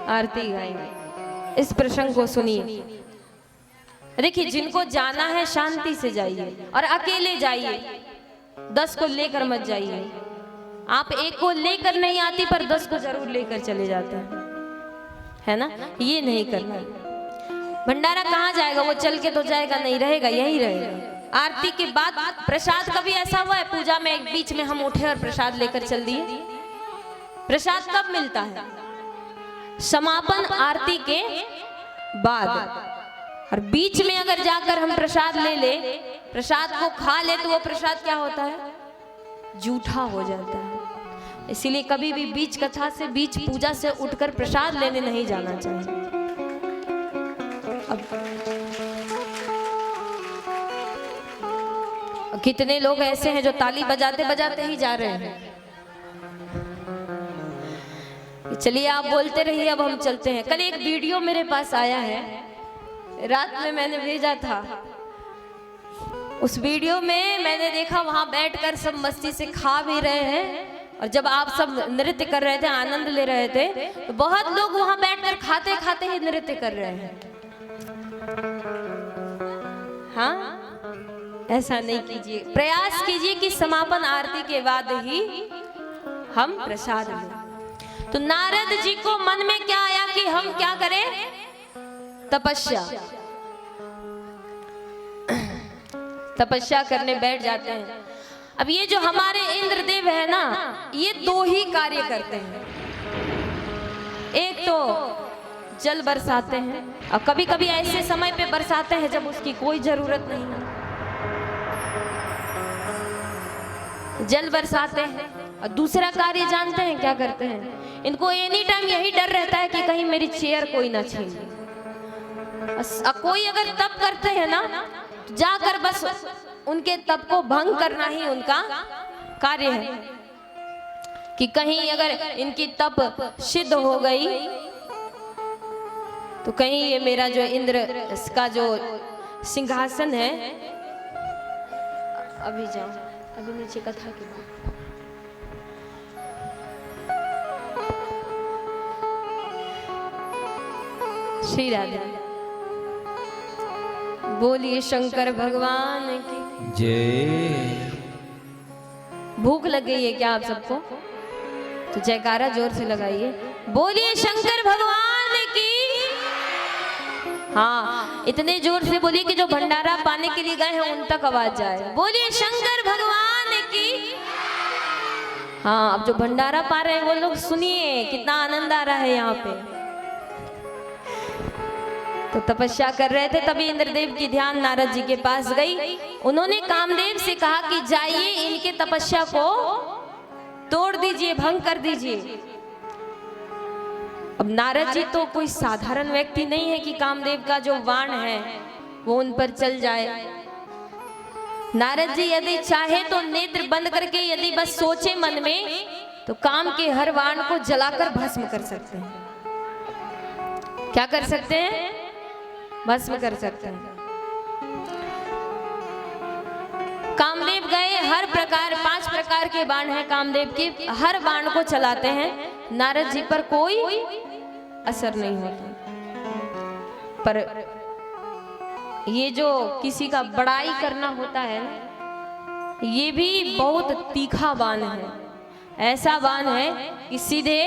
आरती गाएंगे। इस प्रसंग को सुनिए। देखिए, जिनको जाना है शांति से जाइए और अकेले जाइए। 10 को लेकर मत जाइए। आप एक को लेकर नहीं आती पर 10 को जरूर लेकर चले जाते हैं, है ना? ये नहीं करना। भंडारा कहाँ जाएगा? वो चल के तो जाएगा नहीं, रहेगा, यही रहेगा। आरती के बाद प्रसाद, कभी ऐसा हुआ है पूजा में एक बीच में हम उठे और प्रसाद लेकर चल दिए? प्रसाद कब मिलता है? समापन आरती के बाद। और बीच में अगर जाकर हम प्रसाद ले ले, प्रसाद को खा ले, तो वो प्रसाद क्या होता है? जूठा हो जाता है। इसीलिए कभी भी बीच कथा से, बीच पूजा से उठकर प्रसाद लेने नहीं जाना चाहिए। अब कितने लोग ऐसे हैं जो ताली बजाते बजाते ही जा रहे हैं। चलिए आप बोलते रहिए, अब हम चलते हैं। कल एक वीडियो मेरे पास आया है, रात में मैंने भेजा था। उस वीडियो में मैंने देखा वहां बैठकर सब मस्ती से खा भी रहे हैं, और जब आप सब नृत्य कर रहे थे, आनंद ले रहे थे, तो बहुत लोग वहां बैठकर खाते खाते ही नृत्य कर रहे हैं। हाँ, ऐसा नहीं कीजिए, प्रयास कीजिए कि समापन आरती के बाद ही हम प्रसाद लें। तो नारद जी को मन में क्या आया कि हम क्या करें? तपस्या करने बैठ जाते हैं। अब ये जो हमारे इंद्रदेव है ना, ये दो ही कार्य करते हैं। एक तो जल बरसाते हैं, और कभी कभी ऐसे समय पे बरसाते हैं जब उसकी कोई जरूरत नहीं है। जल बरसाते हैं, और दूसरा कार्य जानते हैं क्या करते हैं? इनको एनी टाइम यही डर रहता है कि कहीं मेरी चेयर कोई ना छीन ले। कोई अगर तप करते हैं ना, तो जाकर बस उनके तप को भंग करना ही उनका कार्य है, कि कहीं अगर इनकी तप सिद्ध हो गई तो कहीं ये मेरा जो इंद्र का जो सिंहासन है, अभी जाओ, अभी नीचे कथा की बात। श्री राधे, बोलिए शंकर भगवान की जय। भूख लग गई है क्या आप सबको? तो जयकारा जोर से लगाइए, बोलिए शंकर भगवान की। हाँ, इतने जोर से बोलिए कि जो भंडारा पाने के लिए गए हैं उन तक आवाज जाए। बोलिए शंकर भगवान की। हाँ, अब जो भंडारा पा रहे हैं वो लोग सुनिए, कितना आनंद आ रहा है यहाँ पे। तो तपस्या कर रहे थे, तभी इंद्रदेव की ध्यान नारद जी के पास गई। उन्होंने कामदेव से कहा कि जाइए, इनके तपस्या को तोड़ दीजिए, भंग कर दीजिए। अब नारद जी तो कोई साधारण व्यक्ति नहीं है कि कामदेव का जो बाण है वो उन पर चल जाए। नारद जी यदि चाहे तो नेत्र बंद करके यदि बस सोचे मन में, तो काम के हर बाण को जलाकर भस्म कर सकते हैं। क्या कर सकते हैं? भस्म कर सकते हैं। कामदेव गए, हर प्रकार 5 प्रकार के बाण हैं कामदेव के, हर बाण को चलाते हैं, नारद जी पर कोई असर नहीं होता। पर ये जो किसी का बड़ाई करना होता है, ये भी बहुत तीखा बाण है। ऐसा बाण है कि सीधे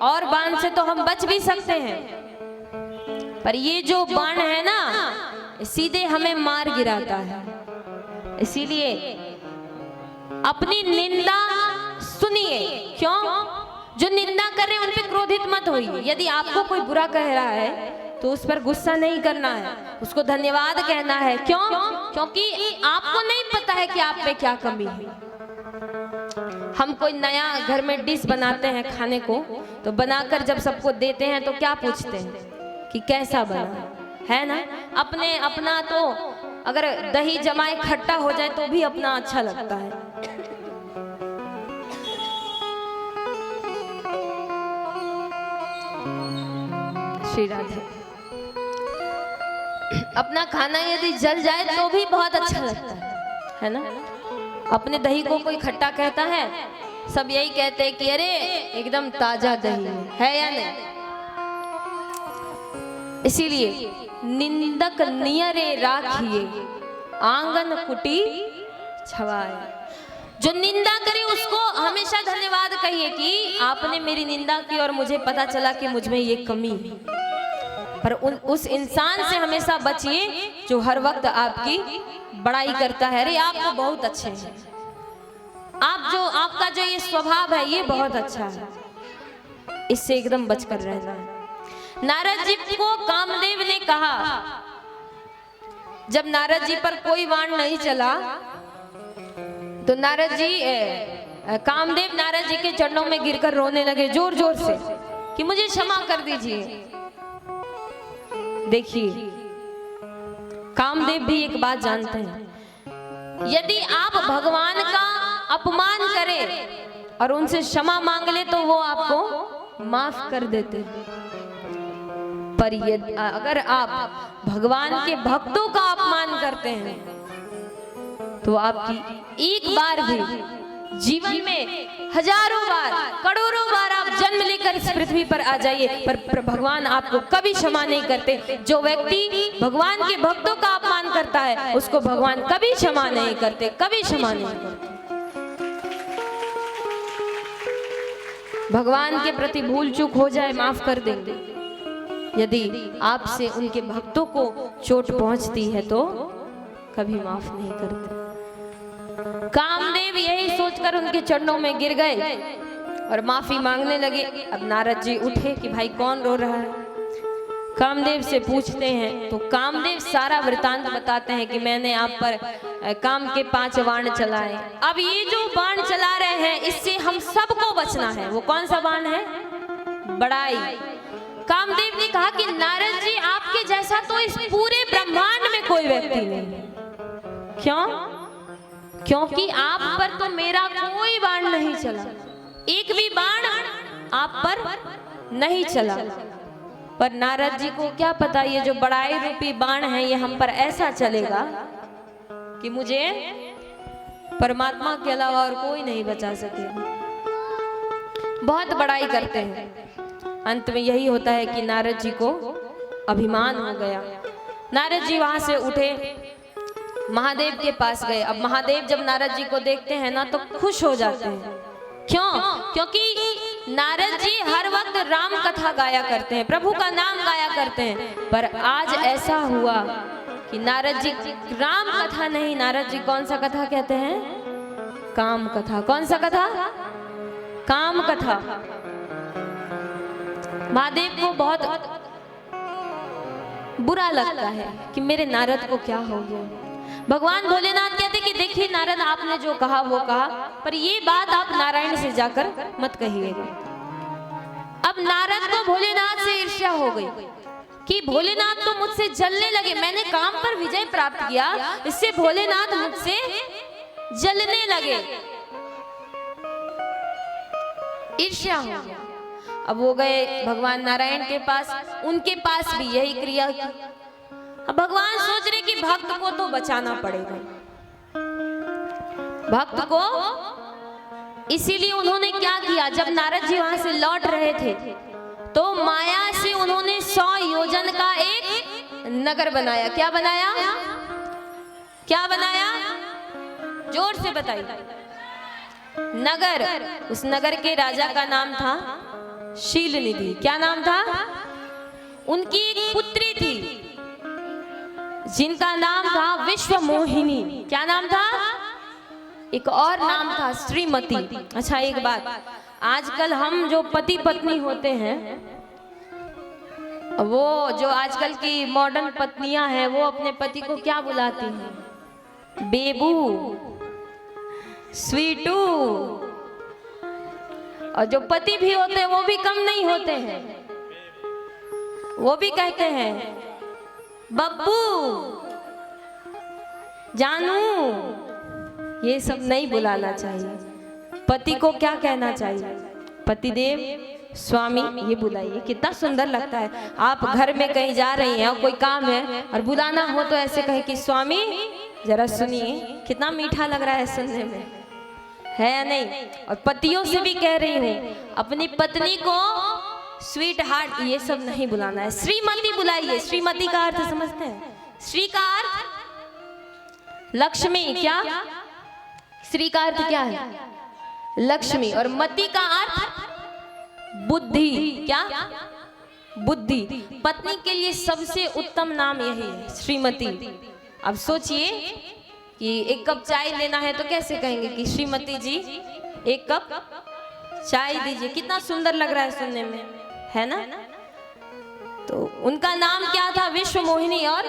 और बाण से तो हम बच भी सकते हैं, पर ये जो बाण है ना, सीधे हमें मार गिराता है। इसीलिए अपनी निंदा सुनिए। क्यों? जो निंदा कर रहे हैं उन पे क्रोधित मत होइए। यदि आपको कोई बुरा कह रहा है तो उस पर गुस्सा नहीं करना है, उसको धन्यवाद कहना है। क्यों? क्योंकि आपको नहीं पता है कि आप में क्या कमी है। हम कोई नया घर में डिश बनाते हैं खाने को, तो बनाकर जब सबको देते हैं तो क्या पूछते हैं कि कैसा बना है ना? अपना तो अगर दही जमाए खट्टा हो जाए तो भी अपना अच्छा लगता है। श्री राधे, अपना खाना यदि जल जाए तो भी बहुत अच्छा लगता है ना? अपने दही को कोई खट्टा कहता है, सब यही कहते हैं कि अरे एकदम ताजा दही है या नहीं? इसीलिए निंदक नियरे राखिए, आंगन कुटी छवाए। जो निंदा करे उसको हमेशा धन्यवाद कहिए कि आपने मेरी निंदा की और मुझे पता चला कि मुझ में ये कमी है। पर उस इंसान से हमेशा बचिए जो हर वक्त आपकी बड़ाई करता है। अरे आप तो बहुत अच्छे हैं, आपका जो ये स्वभाव है ये बहुत अच्छा है, इससे एकदम बचकर रहना है। नारद जी को कामदेव ने कहा, जब नारद जी पर कोई बाण नहीं चला तो नारद जी कामदेव नारद जी के चरणों में गिरकर रोने लगे जोर जोर से कि मुझे क्षमा कर दीजिए। देखिए, कामदेव भी एक बात जानते हैं, यदि आप भगवान का अपमान करें और उनसे क्षमा मांग ले तो वो आपको माफ कर देते हैं। पर ये अगर आप भगवान के भक्तों का अपमान करते हैं तो आपकी एक बार भी जीवन में हजारों बार करोड़ों बार आप जन्म लेकर इस पृथ्वी पर आ जाइए, पर भगवान आपको कभी क्षमा नहीं करते। जो व्यक्ति भगवान के भक्तों का अपमान करता है उसको भगवान कभी क्षमा नहीं करते, कभी क्षमा नहीं करते। भगवान के प्रति भूल चूक हो जाए माफ कर देंगे, यदि आपसे उनके भक्तों को चोट पहुंचती है तो कभी माफ नहीं करते। कामदेव यही सोचकर उनके चरणों में गिर गए और माफी मांगने लगे। अब नारद जी उठे कि भाई कौन रो रहा है। कामदेव से पूछते हैं तो कामदेव सारा वृतांत बताते हैं कि मैंने आप पर काम के 5 बाण चलाए। अब ये जो बाण चला रहे हैं इससे हम सबको बचना है। वो कौन सा बाण है? बड़ाई। कामदेव ने कहा कि नारद जी आपके जैसा तो इस पूरे ब्रह्मांड में कोई व्यक्ति नहीं। क्यों? क्योंकि आप पर तो मेरा कोई बाण नहीं चला, एक भी बाण आप पर नहीं चला। पर नारद जी को क्या पता ये जो बड़ाई रूपी बाण है ये हम पर ऐसा चलेगा कि मुझे परमात्मा के अलावा और कोई नहीं बचा सकेगा। बहुत बड़ाई करते हैं, अंत में यही होता है कि नारद जी को अभिमान हो गया। नारद जी वहां से उठे, महादेव के पास गए। अब महादेव जब नारद जी को देखते हैं ना तो खुश हो जाते हैं। क्यों? क्योंकि नारद जी हर वक्त राम कथा गाया करते हैं, प्रभु का नाम गाया करते हैं। पर आज ऐसा हुआ कि नारद जी राम कथा नहीं, नारद जी कौन सा कथा कहते हैं? काम कथा। कौन सा कथा? काम कथा। महादेव को बहुत बुरा लगता है कि मेरे नारद को क्या हो गया। भगवान भोलेनाथ कहते कि देखिए नारद आपने जो कहा वो कहा, पर ये बात आप नारायण से जाकर मत कहिएगा। अब नारद को भोलेनाथ से ईर्ष्या हो गई कि भोलेनाथ तो मुझसे जलने लगे, मैंने काम पर विजय प्राप्त किया, इससे भोलेनाथ मुझसे जलने लगे। ईर्ष्या हो गया। अब वो गए भगवान नारायण के पास, उनके पास भी यही क्रिया की। अब भगवान सोच रहे कि भक्त को तो बचाना पड़ेगा, भक्त को। इसीलिए उन्होंने क्या किया, जब नारद जी वहां से लौट रहे थे तो माया से उन्होंने 100 योजन का एक नगर बनाया। क्या बनाया? क्या बनाया? जोर से बताइए। नगर। उस नगर के राजा का नाम था शीलनिधि। क्या नाम था? उनकी एक पुत्री थी जिनका नाम था विश्वमोहिनी। क्या नाम था? एक और नाम था श्रीमती। अच्छा एक बात, आजकल हम जो पति पत्नी होते हैं, वो जो आजकल की मॉडर्न पत्नियां हैं वो अपने पति को क्या बुलाती हैं? बेबू, स्वीटू। और जो पति भी होते हैं वो भी कम नहीं होते हैं, वो भी कहते हैं बब्बू, जानू। ये सब नहीं बुलाना चाहिए। पति को क्या कहना चाहिए? पतिदेव, स्वामी, ये बुलाइए। कितना सुंदर लगता है। आप घर में कहीं जा रही हैं और कोई काम है और बुलाना हो तो ऐसे कहे कि स्वामी जरा सुनिए। कितना मीठा लग रहा है सुनने में, है या नहीं? और पतियों से भी कह रही हूँ, अपनी पत्नी को स्वीट हार्ट ये सब नहीं बुलाना है, श्रीमती बुलाइए। श्रीमती का अर्थ समझते हैं? श्री का अर्थ लक्ष्मी। क्या? श्री का अर्थ क्या है? लक्ष्मी। और मति का अर्थ बुद्धि। क्या? बुद्धि। पत्नी के लिए सबसे उत्तम नाम यही है, श्रीमती। अब सोचिए कि एक कप चाय लेना है तो कैसे कहेंगे कि श्रीमती जी एक कप चाय दीजिए। कितना सुंदर लग रहा है सुनने में, है ना? तो उनका नाम क्या था? विश्वमोहिनी और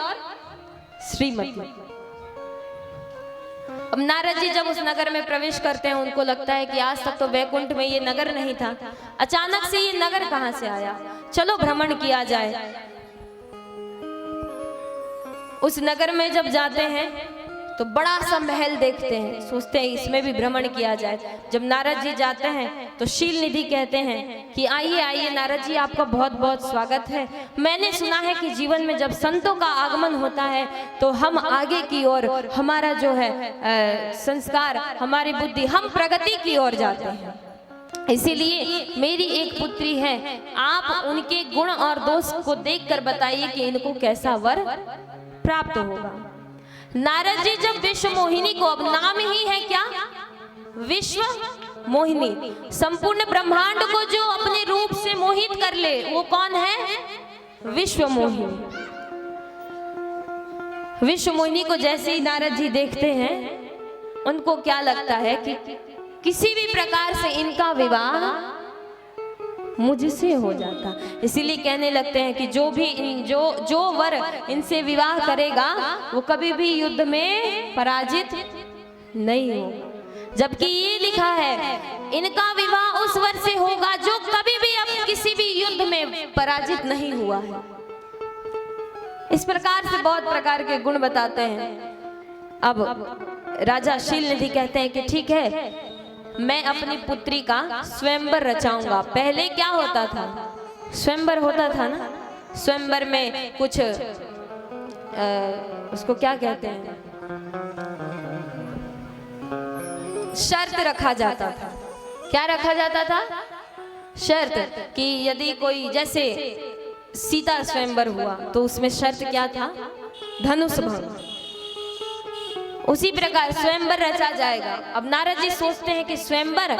श्रीमती। अब नारद जी जब उस नगर में प्रवेश करते हैं, उनको लगता है कि आज तक तो वैकुंठ में ये नगर नहीं था, अचानक से ये नगर कहां से आया? चलो भ्रमण किया जाए। उस नगर में जब जाते हैं तो बड़ा सा महल देखते हैं, सोचते हैं इसमें भी भ्रमण किया जाए। जब नारद जी जाते हैं तो शील निधि कहते हैं कि आइए आइए नारद जी, आपका बहुत बहुत स्वागत है। मैंने सुना है कि जीवन में जब संतों का आगमन होता है तो हम आगे की ओर, हमारा जो है संस्कार, हमारी बुद्धि, हम प्रगति की ओर जाते हैं। इसीलिए मेरी एक पुत्री है, आप उनके गुण और दोष को देखकर बताइए कि इनको कैसा वर प्राप्त होगा। नारद जी जब विश्व मोहिनी को, अब नाम ही है क्या, विश्व मोहिनी, संपूर्ण ब्रह्मांड को जो अपने रूप से मोहित कर ले वो कौन है, विश्व मोहिनी। विश्व मोहिनी को जैसे ही नारद जी देखते हैं उनको क्या लगता है कि किसी भी प्रकार से इनका विवाह मुझसे हो जाता। इसीलिए कहने लगते हैं कि जो वर इनसे विवाह करेगा वो कभी भी युद्ध में पराजित नहीं होगा। जबकि ये लिखा है इनका विवाह उस वर से होगा जो कभी भी अब किसी भी युद्ध में पराजित नहीं हुआ है। इस प्रकार से बहुत प्रकार के गुण बताते हैं। अब राजा शील निधि कहते हैं कि ठीक है, मैं अपनी पुत्री का स्वयंवर रचाऊंगा। पहले क्या होता था, स्वयंवर होता था ना, स्वयंवर में कुछ उसको क्या कहते हैं, शर्त रखा जाता था। क्या रखा जाता था, शर्त, कि यदि कोई, जैसे सीता स्वयंवर हुआ तो उसमें शर्त क्या था, धनुष भंग। उसी प्रकार स्वयंवर रचा जाएगा। अब नारद जी सोचते हैं कि स्वयंवर,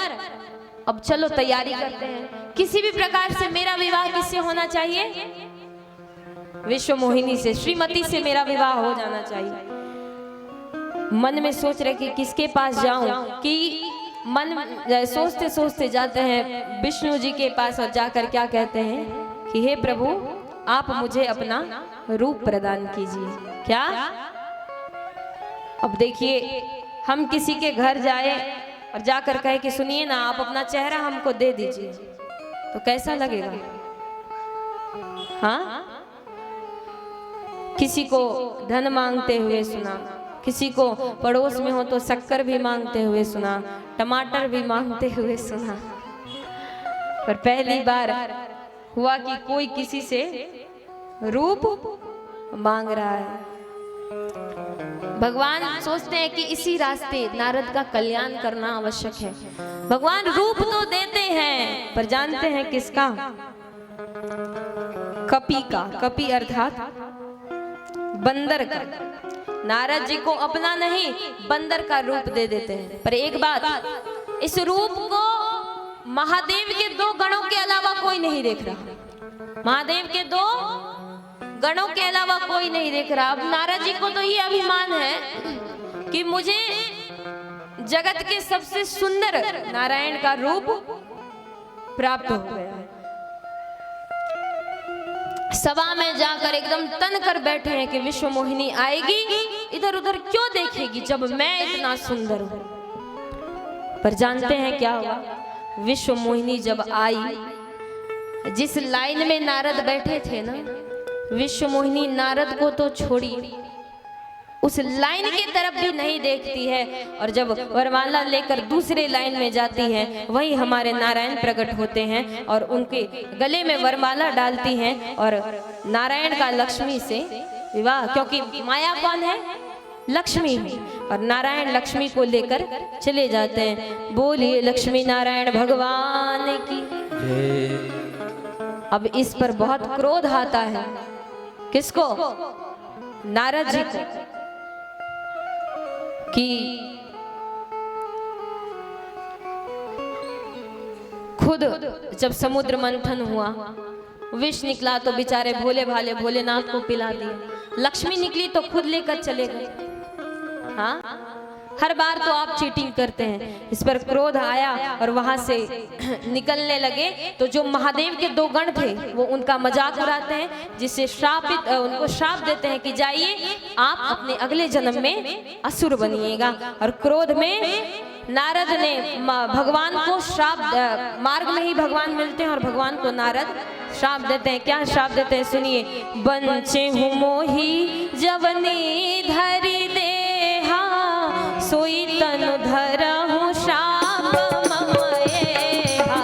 अब चलो तैयारी करते हैं। किसी भी प्रकार से मेरा विवाह किससे होना चाहिए, विश्व मोहिनी से, श्रीमती से मेरा विवाह हो जाना चाहिए। मन में सोच रहे कि किसके पास जाऊं, कि मन सोचते सोचते जाते हैं विष्णु जी के पास और जाकर क्या कहते हैं कि हे प्रभु, आप मुझे अपना रूप प्रदान कीजिए। क्या, अब देखिए, हम किसी के घर जाए और जाकर कहे कि सुनिए ना, आप अपना चेहरा हमको दे दीजिए, तो कैसा लगेगा, हाँ? किसी को धन मांगते हुए सुना, किसी को पड़ोस में हो तो शक्कर भी मांगते हुए सुना, टमाटर भी मांगते हुए सुना, पर पहली बार हुआ कि कोई किसी से रूप मांग रहा है। भगवान सोचते हैं कि इसी रास्ते नारद का कल्याण करना आवश्यक है। भगवान रूप तो देते हैं, पर जानते हैं किसका, कपि का। कपि अर्थात बंदर का। नारद जी को अपना नहीं, बंदर का रूप दे देते हैं। पर एक बात, इस रूप को महादेव के दो गणों के अलावा कोई नहीं देख रहा। महादेव के दो गणों के अलावा कोई नहीं देख रहा। अब नारद जी को तो ये अभिमान है कि मुझे जगत के सबसे सुंदर नारायण का रूप प्राप्त हो गया है। सभा में जाकर एकदम तन कर बैठे हैं कि विश्व मोहिनी आएगी, इधर उधर क्यों देखेगी जब मैं इतना सुंदर हूं। पर जानते हैं क्या हुआ, विश्व मोहिनी जब आई, जिस लाइन में नारद बैठे थे ना, विश्व मोहिनी नारद को तो छोड़ी, उस लाइन की तरफ भी नहीं देखती है। और जब वरमाला लेकर दूसरे लाइन में जाती है, वही हमारे नारायण प्रकट होते हैं और उनके गले में वरमाला डालती हैं और नारायण का लक्ष्मी से विवाह, क्योंकि माया कौन है, लक्ष्मी है, और नारायण लक्ष्मी को लेकर चले जाते हैं। बोलिए लक्ष्मी नारायण भगवान की। अब इस पर बहुत क्रोध आता है, किसको, नारद जी को, कि खुद जब समुद्र मंथन हुआ, विष निकला तो बेचारे भोले भाले भोलेनाथ को पिला दिया, लक्ष्मी निकली तो खुद लेकर चले गए। हाँ, हर बार तो आप चीटिंग करते हैं। इस पर क्रोध आया और वहां से निकलने लगे। तो जो महादेव के दो गण थे वो उनका मजाक उड़ाते हैं, जिससे उनको श्राप देते हैं कि जाइए आप अपने अगले जन्म में असुर बनिएगा। और क्रोध में नारद ने भगवान को श्राप, मार्ग में ही भगवान मिलते हैं और भगवान को नारद श्राप देते हैं। क्या श्राप देते हैं सुनिए, बंचे हूँ मोही जवनी धरी देहा, सोई तनु धरहु शाप ममएहा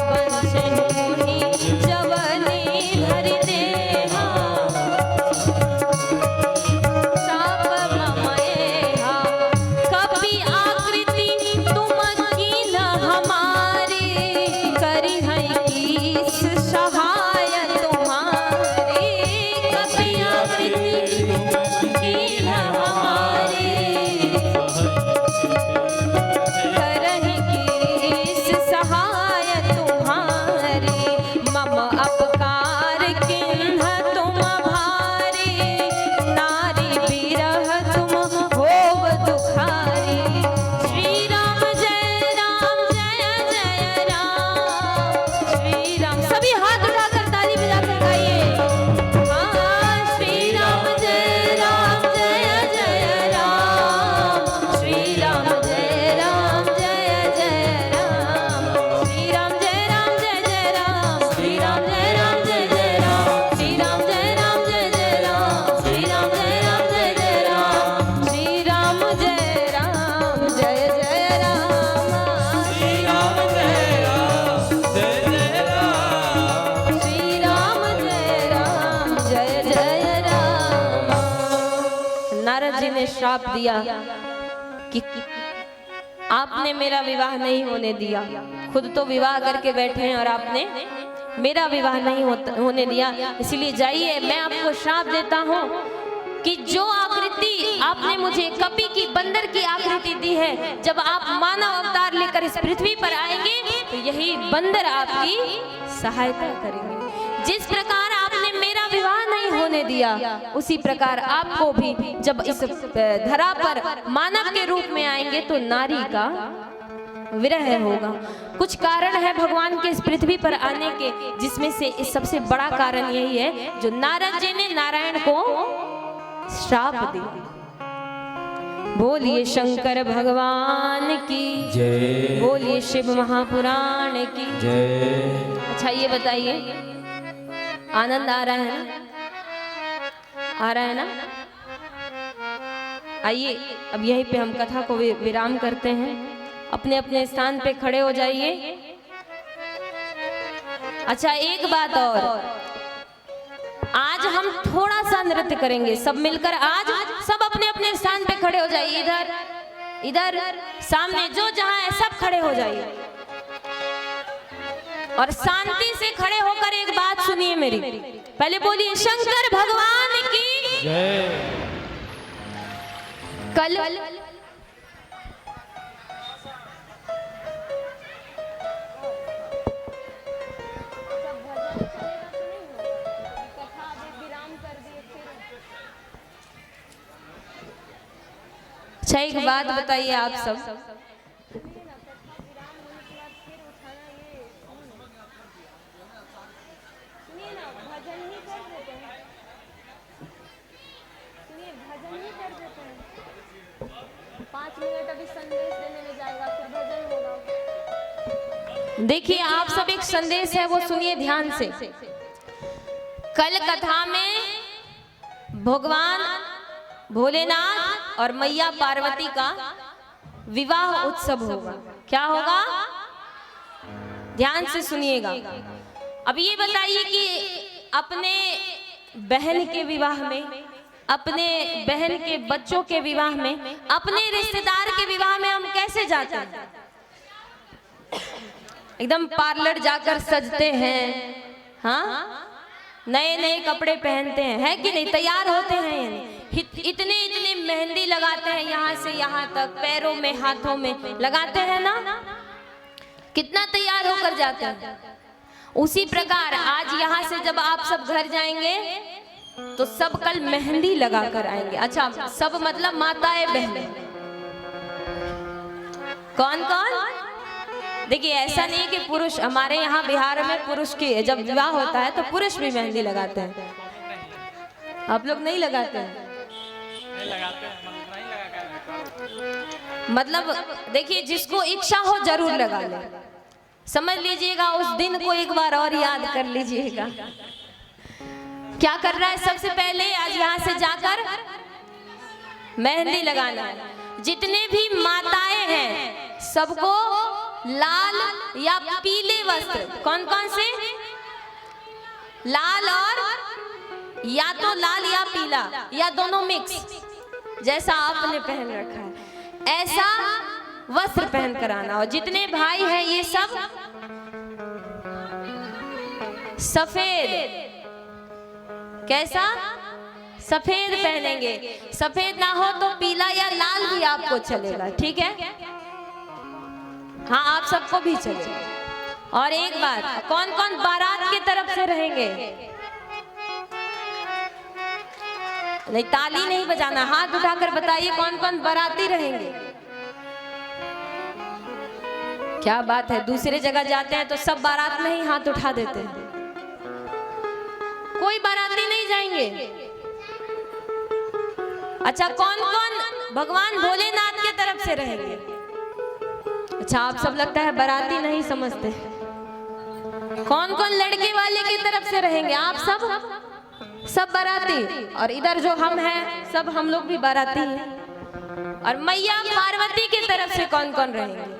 बंसहुनि जवनी धरि देहा शाप ममएहा कपि आकृति तुम कीन हमारी करी है कीस सहाय तुम्हारी कपि आकृति तुम कीन हमारी करहि कीस सहाय तुम्हारी मम अपकार किन्ह तुम भारी नारी विरह तुम होव दुखारी श्री राम जय राम श्री राम सभी हाथ उठाकर ताली बजाकर गाइए हाँ श्री राम जय राम श्री राम जय राम जय राम श्री राम जय राम जय राम श्री राम जय राम जय राम श्री राम जय राम जय राम श्री राम जय राम जय राम श्री राम जय राम जय राम श्री राम जय राम श्री राम जय राम जय राम। नारद जी ने श्राप दिया कि आपने मेरा विवाह नहीं होने दिया, खुद तो विवाह करके बैठे हैं और आपने मेरा विवाह नहीं होने दिया, इसलिए जाइए मैं आपको श्राप देता हूँ कि जो आकृति आपने मुझे कपि की बंदर की आकृति दी है, जब आप मानव अवतार लेकर इस पृथ्वी पर आएंगे तो यही बंदर आपकी सहायता करेंगे। जिस प्रकार आपने मेरा विवाह नहीं होने दिया, उसी प्रकार आपको भी जब इस धरा पर मानव के रूप में आएंगे तो नारी का विरह होगा। कुछ कारण है भगवान के इस पृथ्वी पर आने के, जिसमें से इस सबसे बड़ा कारण यही है जो नारद जी ने नारायण को श्राप दिया। बोलिए शंकर भगवान की जय बोलिए शिव महापुराण की जय। अच्छा ये बताइए, आनंद आ रहा है ना? आ रहा है ना? आइए अब यहीं पे हम कथा को विराम करते हैं। अपने अपने स्थान पे खड़े हो जाइए। अच्छा एक बात और, आज हम थोड़ा सा नृत्य करेंगे सब मिलकर। आज सब अपने अपने स्थान पे खड़े हो जाइए। इधर इधर सामने जो जहां है सब खड़े हो जाइए और शांति से खड़े होकर एक बात सुनिए मेरी। पहले बोलिए शंकर भगवान की जय। कल अच्छा एक बात बताइए आप सब, देखिए आप सब एक संदेश है वो सुनिए ध्यान से। कल कथा में भगवान भोलेनाथ और मैया पार्वती का विवाह उत्सव होगा। क्या होगा? ध्यान से सुनिएगा। अब ये बताइए कि अपने बहन के विवाह में, अपने बहन के बच्चों के विवाह में, अपने रिश्तेदार के विवाह में हम कैसे जाते हैं? एकदम पार्लर जाकर सजते हैं, हाँ नए नए कपड़े पहनते हैं, है कि नहीं? तैयार होते हैं, इतने इतने मेहंदी लगाते हैं, यहाँ से यहाँ तक, पैरों में हाथों में लगाते हैं ना, कितना तैयार होकर जाते हैं। उसी प्रकार आज यहाँ से जब आप सब घर जाएंगे तो सब कल मेहंदी लगाकर आएंगे। अच्छा सब मतलब माताएं बहनें, कौन कौन? देखिए ऐसा नहीं कि पुरुष, हमारे यहाँ बिहार में पुरुष की जब विवाह होता है तो पुरुष भी मेहंदी लगाते हैं। आप लोग नहीं लगाते हैं? मतलब देखिए जिसको इच्छा हो जरूर लगा ले, समझ लीजिएगा। उस दिन को एक बार और याद कर लीजिएगा। क्या कर रहा है? सबसे पहले आज यहाँ से जाकर मेहंदी लगाना है। जितने भी माताएं हैं सबको लाल या पीले वस्त्र, कौन कौन से, लाल और या तो लाल या पीला या दोनों मिक्स, जैसा आपने पहन रखा है ऐसा वस्त्र पहन कर आना। और जितने भाई हैं ये सब सफेद, कैसा, सफेद पहनेंगे। सफेद ना हो तो पीला या लाल भी आपको चलेगा, ठीक है। हाँ आप सबको भी चलेगा। और एक बात, कौन कौन बारात की तरफ से रहेंगे, नहीं ताली नहीं बजाना, हाथ उठाकर बताइए कौन कौन बाराती रहेंगे। क्या बात है, दूसरे जगह जाते हैं तो सब बारात में ही हाथ उठा देते हैं, कोई बाराती नहीं जाएंगे। अच्छा कौन कौन भगवान भोलेनाथ के तरफ से रहेंगे। अच्छा आप सब लगता है बाराती नहीं समझते। कौन कौन लड़के वाले की तरफ से रहेंगे, आप सब बाराती। और इधर जो हम हैं सब हम लोग भी बाराती हैं। और मैया पार्वती की तरफ से कौन कौन रहेंगे।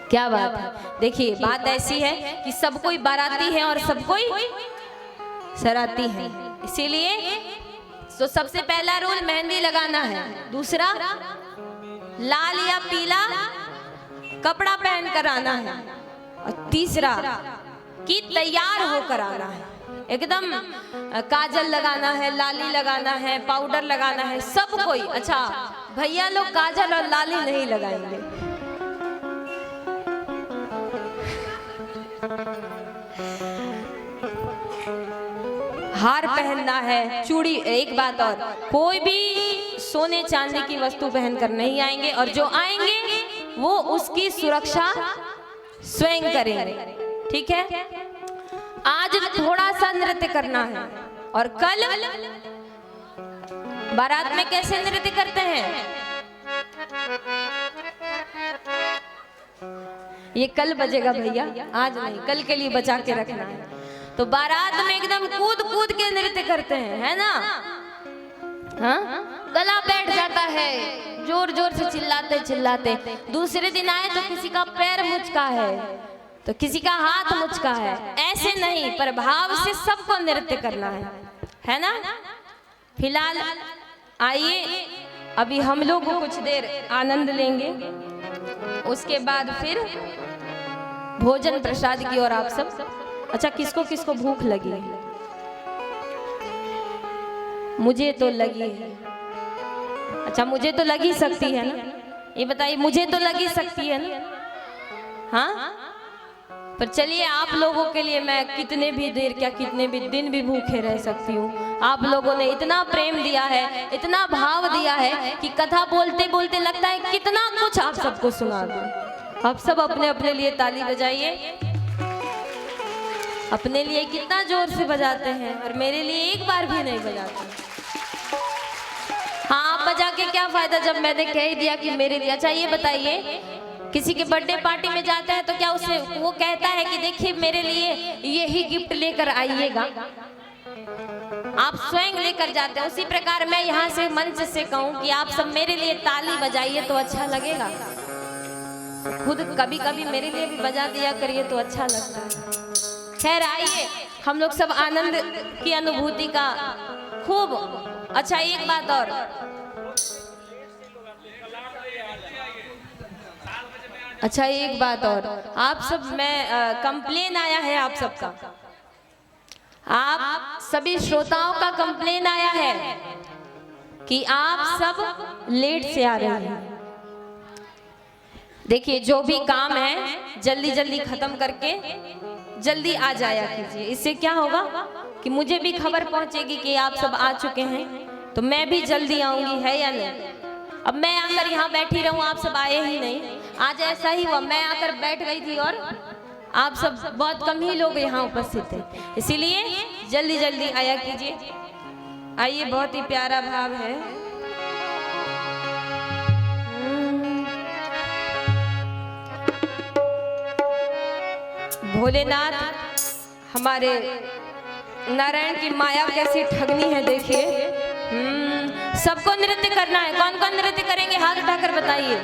क्या बात है, देखिए बात ऐसी है कि सब कोई बाराती है और सब कोई सराती है। इसीलिए तो सबसे पहला रूल मेहंदी लगाना है, दूसरा लाल या पीला कपड़ा पहन कर आना है, और तीसरा कि तैयार होकर आना है। एकदम काजल लगाना है, लाली लगाना है, पाउडर लगाना है, सब कोई। अच्छा भैया लोग काजल और लाली नहीं लगाएंगे। हार पहनना है, चूड़ी। एक बात और, कोई भी सोने चांदी की वस्तु पहनकर नहीं आएंगे, और जो आएंगे वो उसकी सुरक्षा स्वयं करेंगे, ठीक है। आज थोड़ा सा नृत्य करना है, और कल बारात में कैसे नृत्य करते हैं ये कल बजेगा भैया, आज नहीं, कल के लिए बचा के रखना है। तो बारात में एकदम कूद कूद के नृत्य करते हैं, है ना। हाँ गला बैठ जाता है, जोर जोर से चिल्लाते चिल्लाते। दूसरे दिन आए तो किसी का पैर मुचका है, तो किसी का हाथ मुचका है। ऐसे नहीं, पर भाव से सबको नृत्य करना है ना। फिलहाल आइए अभी हम लोग कुछ देर आनंद लेंगे, उसके बाद फिर भोजन प्रसाद की ओर आप सब। अच्छा किसको किसको भूख लगी है? मुझे तो लगी है। अच्छा मुझे तो लगी सकती है ना, ये बताइए, मुझे तो लगी सकती है ना। हाँ पर चलिए, आप लोगों के लिए मैं कितने भी देर, क्या कितने भी दिन भी भूखे रह सकती हूँ। आप लोगों ने इतना प्रेम दिया है, इतना भाव दिया है कि कथा बोलते बोलते लगता है कितना कुछ आप सबको सुना दूं। आप सब अपने अपने लिए ताली बजाइए, अपने लिए कितना जोर से बजाते हैं, और मेरे लिए एक बार भी नहीं बजाते। हाँ आप बजा के क्या फायदा जब मैंने कह ही दिया कि मेरे लिए। अच्छा ये बताइए, किसी के बर्थडे पार्टी में जाता है तो क्या उसे वो कहता है कि देखिए मेरे लिए यही गिफ्ट लेकर आइएगा, आप स्वयं लेकर जाते हैं। उसी प्रकार मैं यहाँ से मंच से कहूँ कि आप सब मेरे लिए ताली बजाइए तो अच्छा लगेगा। खुद कभी कभी मेरे लिए भी बजा दिया करिए तो अच्छा लगता है। खैर आइए, हम लोग सब आनंद की अनुभूति का खूब। अच्छा एक बात और, अच्छा एक बात और, आप सब, मैं कंप्लेन आया है आप सबका, आप सभी श्रोताओं का कंप्लेन आया है कि आप सब लेट से आ रहे हैं। देखिए जो भी काम है जल्दी जल्दी खत्म करके जल्दी आ जाया कीजिए। इससे क्या होगा कि मुझे भी खबर पहुंचेगी कि आप सब आ चुके हैं, तो मैं भी जल्दी आऊंगी, है या नहीं। अब मैं आकर यहाँ बैठी रहूं, आप सब आए ही नहीं। आज ऐसा ही हुआ, मैं आकर बैठ गई थी और आप सब बहुत कम ही लोग यहाँ उपस्थित थे, इसीलिए जल्दी जल्दी आया कीजिए। आइए, बहुत ही प्यारा भाव है। भोलेनाथ हमारे नारायण की माया कैसी ठगनी है, देखिए। सबको नृत्य करना है। कौन कौन नृत्य करेंगे हाथ उठाकर बताइए।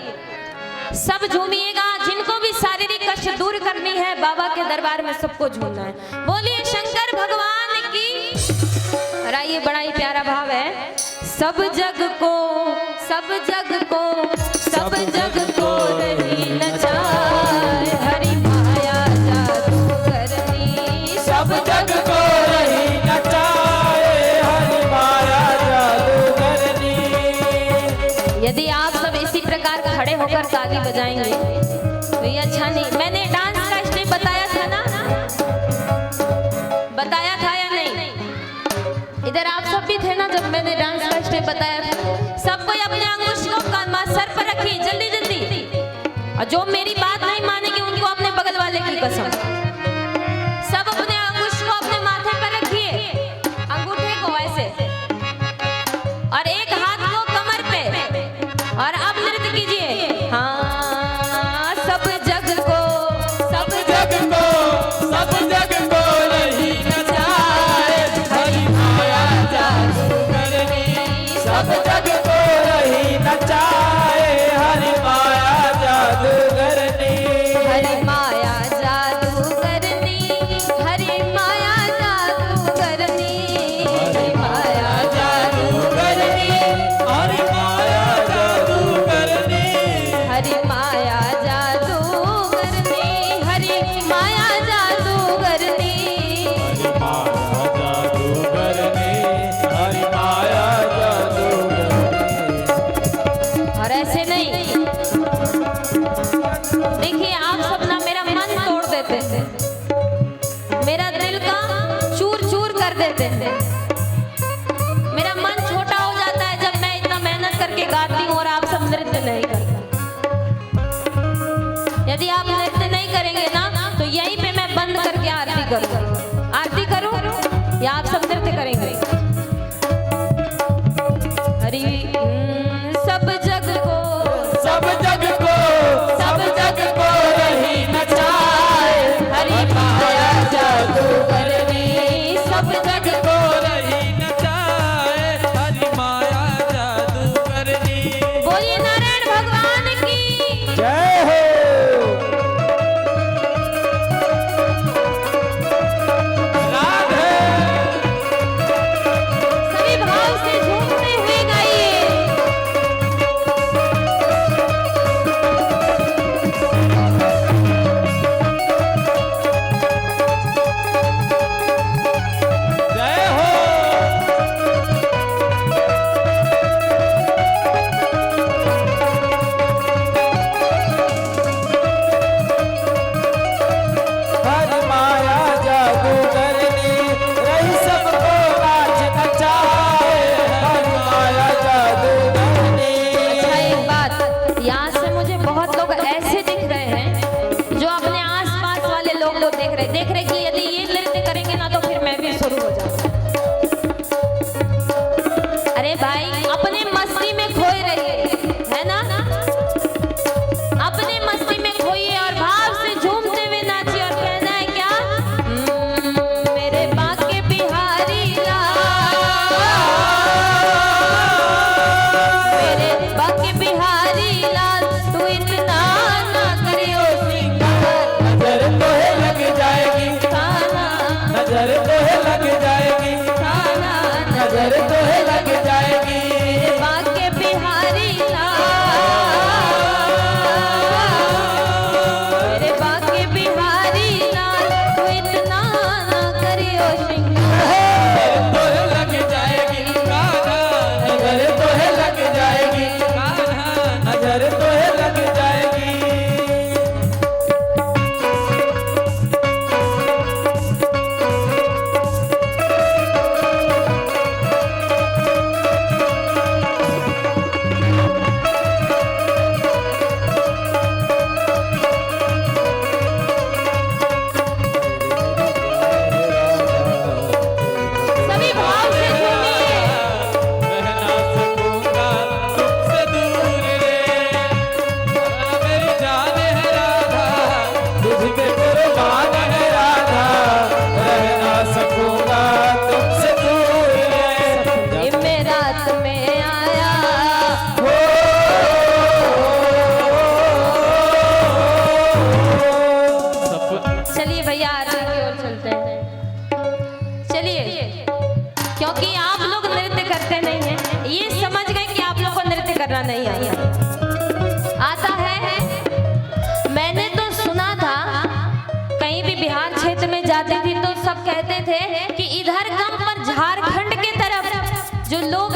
सब झूमिएगा। जिनको भी शारीरिक कष्ट दूर करनी है बाबा के दरबार में सबको झूमना है। बोलिए शंकर भगवान की। और आइए बड़ा ही प्यारा भाव है। सब जग को सब जग को सब जग को रही नचाए हरि माया जादू करनी। सब जग को रही नचाए हरि माया जादू करनी। यदि आप सब इसी प्रकार खड़े होकर ताली बजाएंगे तो ये अच्छा नहीं। मैंने डांस का स्टेप बताया था ना, बताया था या नहीं? इधर आप सब भी थे ना जब मैंने डांस का स्टेप बताया था। सबको अपने अंगूठ को सर पर रखिए जल्दी जल्दी। और जो मेरी बात नहीं मानेगी उनको अपने बगल वाले की कसम। सब अपने अंगूठ को अपने माथे पर रखिए, अंगूठे को ऐसे, और एक हाथ को कमर पे। और अब नृत्य कीजिए। हाँ सब जग को सब जग को सब जग को रही नचाए हरि माया जादू करनी। सब जग को रही नचाए हरि माया जादू करनी। हरि माया जादू करनी। हरि माया जादू करनी। हरि माया जादू करनी। हरि माया जादू करनी। हरि माया जादू करनी। हरि माया जादू करनी। हरि माया जादू करनी। हरि माया जादू करनी। और ऐसे नहीं। देखिए आप सब ना मेरा मन तोड़ देते थे, मेरा दिल का चूर चूर कर देते थे। मेरा मन छोटा हो जाता है जब मैं इतना मेहनत करके गाती हूँ और आप सब नृत्य नहीं करते। यदि आप नृत्य नहीं करेंगे ना तो यहीं पे मैं बंद करके आरती करूँ। आरती करूँ या आप सब नृत्य करेंगे? हरि सब जग को सब जग को सब जग को रही नचाए हरि माया जादू करनी। सब जग को रही नचाए हरि माया जादू करनी। बोलिए नारायण भगवान की। जय हो। राधे। सभी भाव से झूमते हुए गाइए। जय हो। हरि माया जादू करनी। रही सबको नाच नचाए हरि माया जादू करनी। अच्छा एक बात, यहाँ से मुझे बहुत लोग ऐसे दिख रहे हैं जो अपने आसपास वाले लोग को देख रहे कि यदि ये नृत्य करेंगे ना तो फिर मैं भी शुरू हो जाऊंगा। अरे भाई अपने मस्ती में खोए रहिए, है ना? अपने मस्ती में खोइए और भाव से झूमते हुए नाचिए। और कहना है क्या? मेरे बाके बिहारी लाल, मेरे बाके बिहारी लाल, तू इतना ना करियो सिंगार। नजर तोहे लग जाएगी। कान आगे की ओर चलते हैं। चलिए, क्योंकि आप लोग नृत्य करते नहीं हैं, ये समझ गए कि आप लोग को नृत्य करना नहीं आता है। मैंने तो सुना था, कहीं भी बिहार क्षेत्र में जाती थी तो सब कहते थे कि इधर कम पर झारखंड के तरफ जो लोग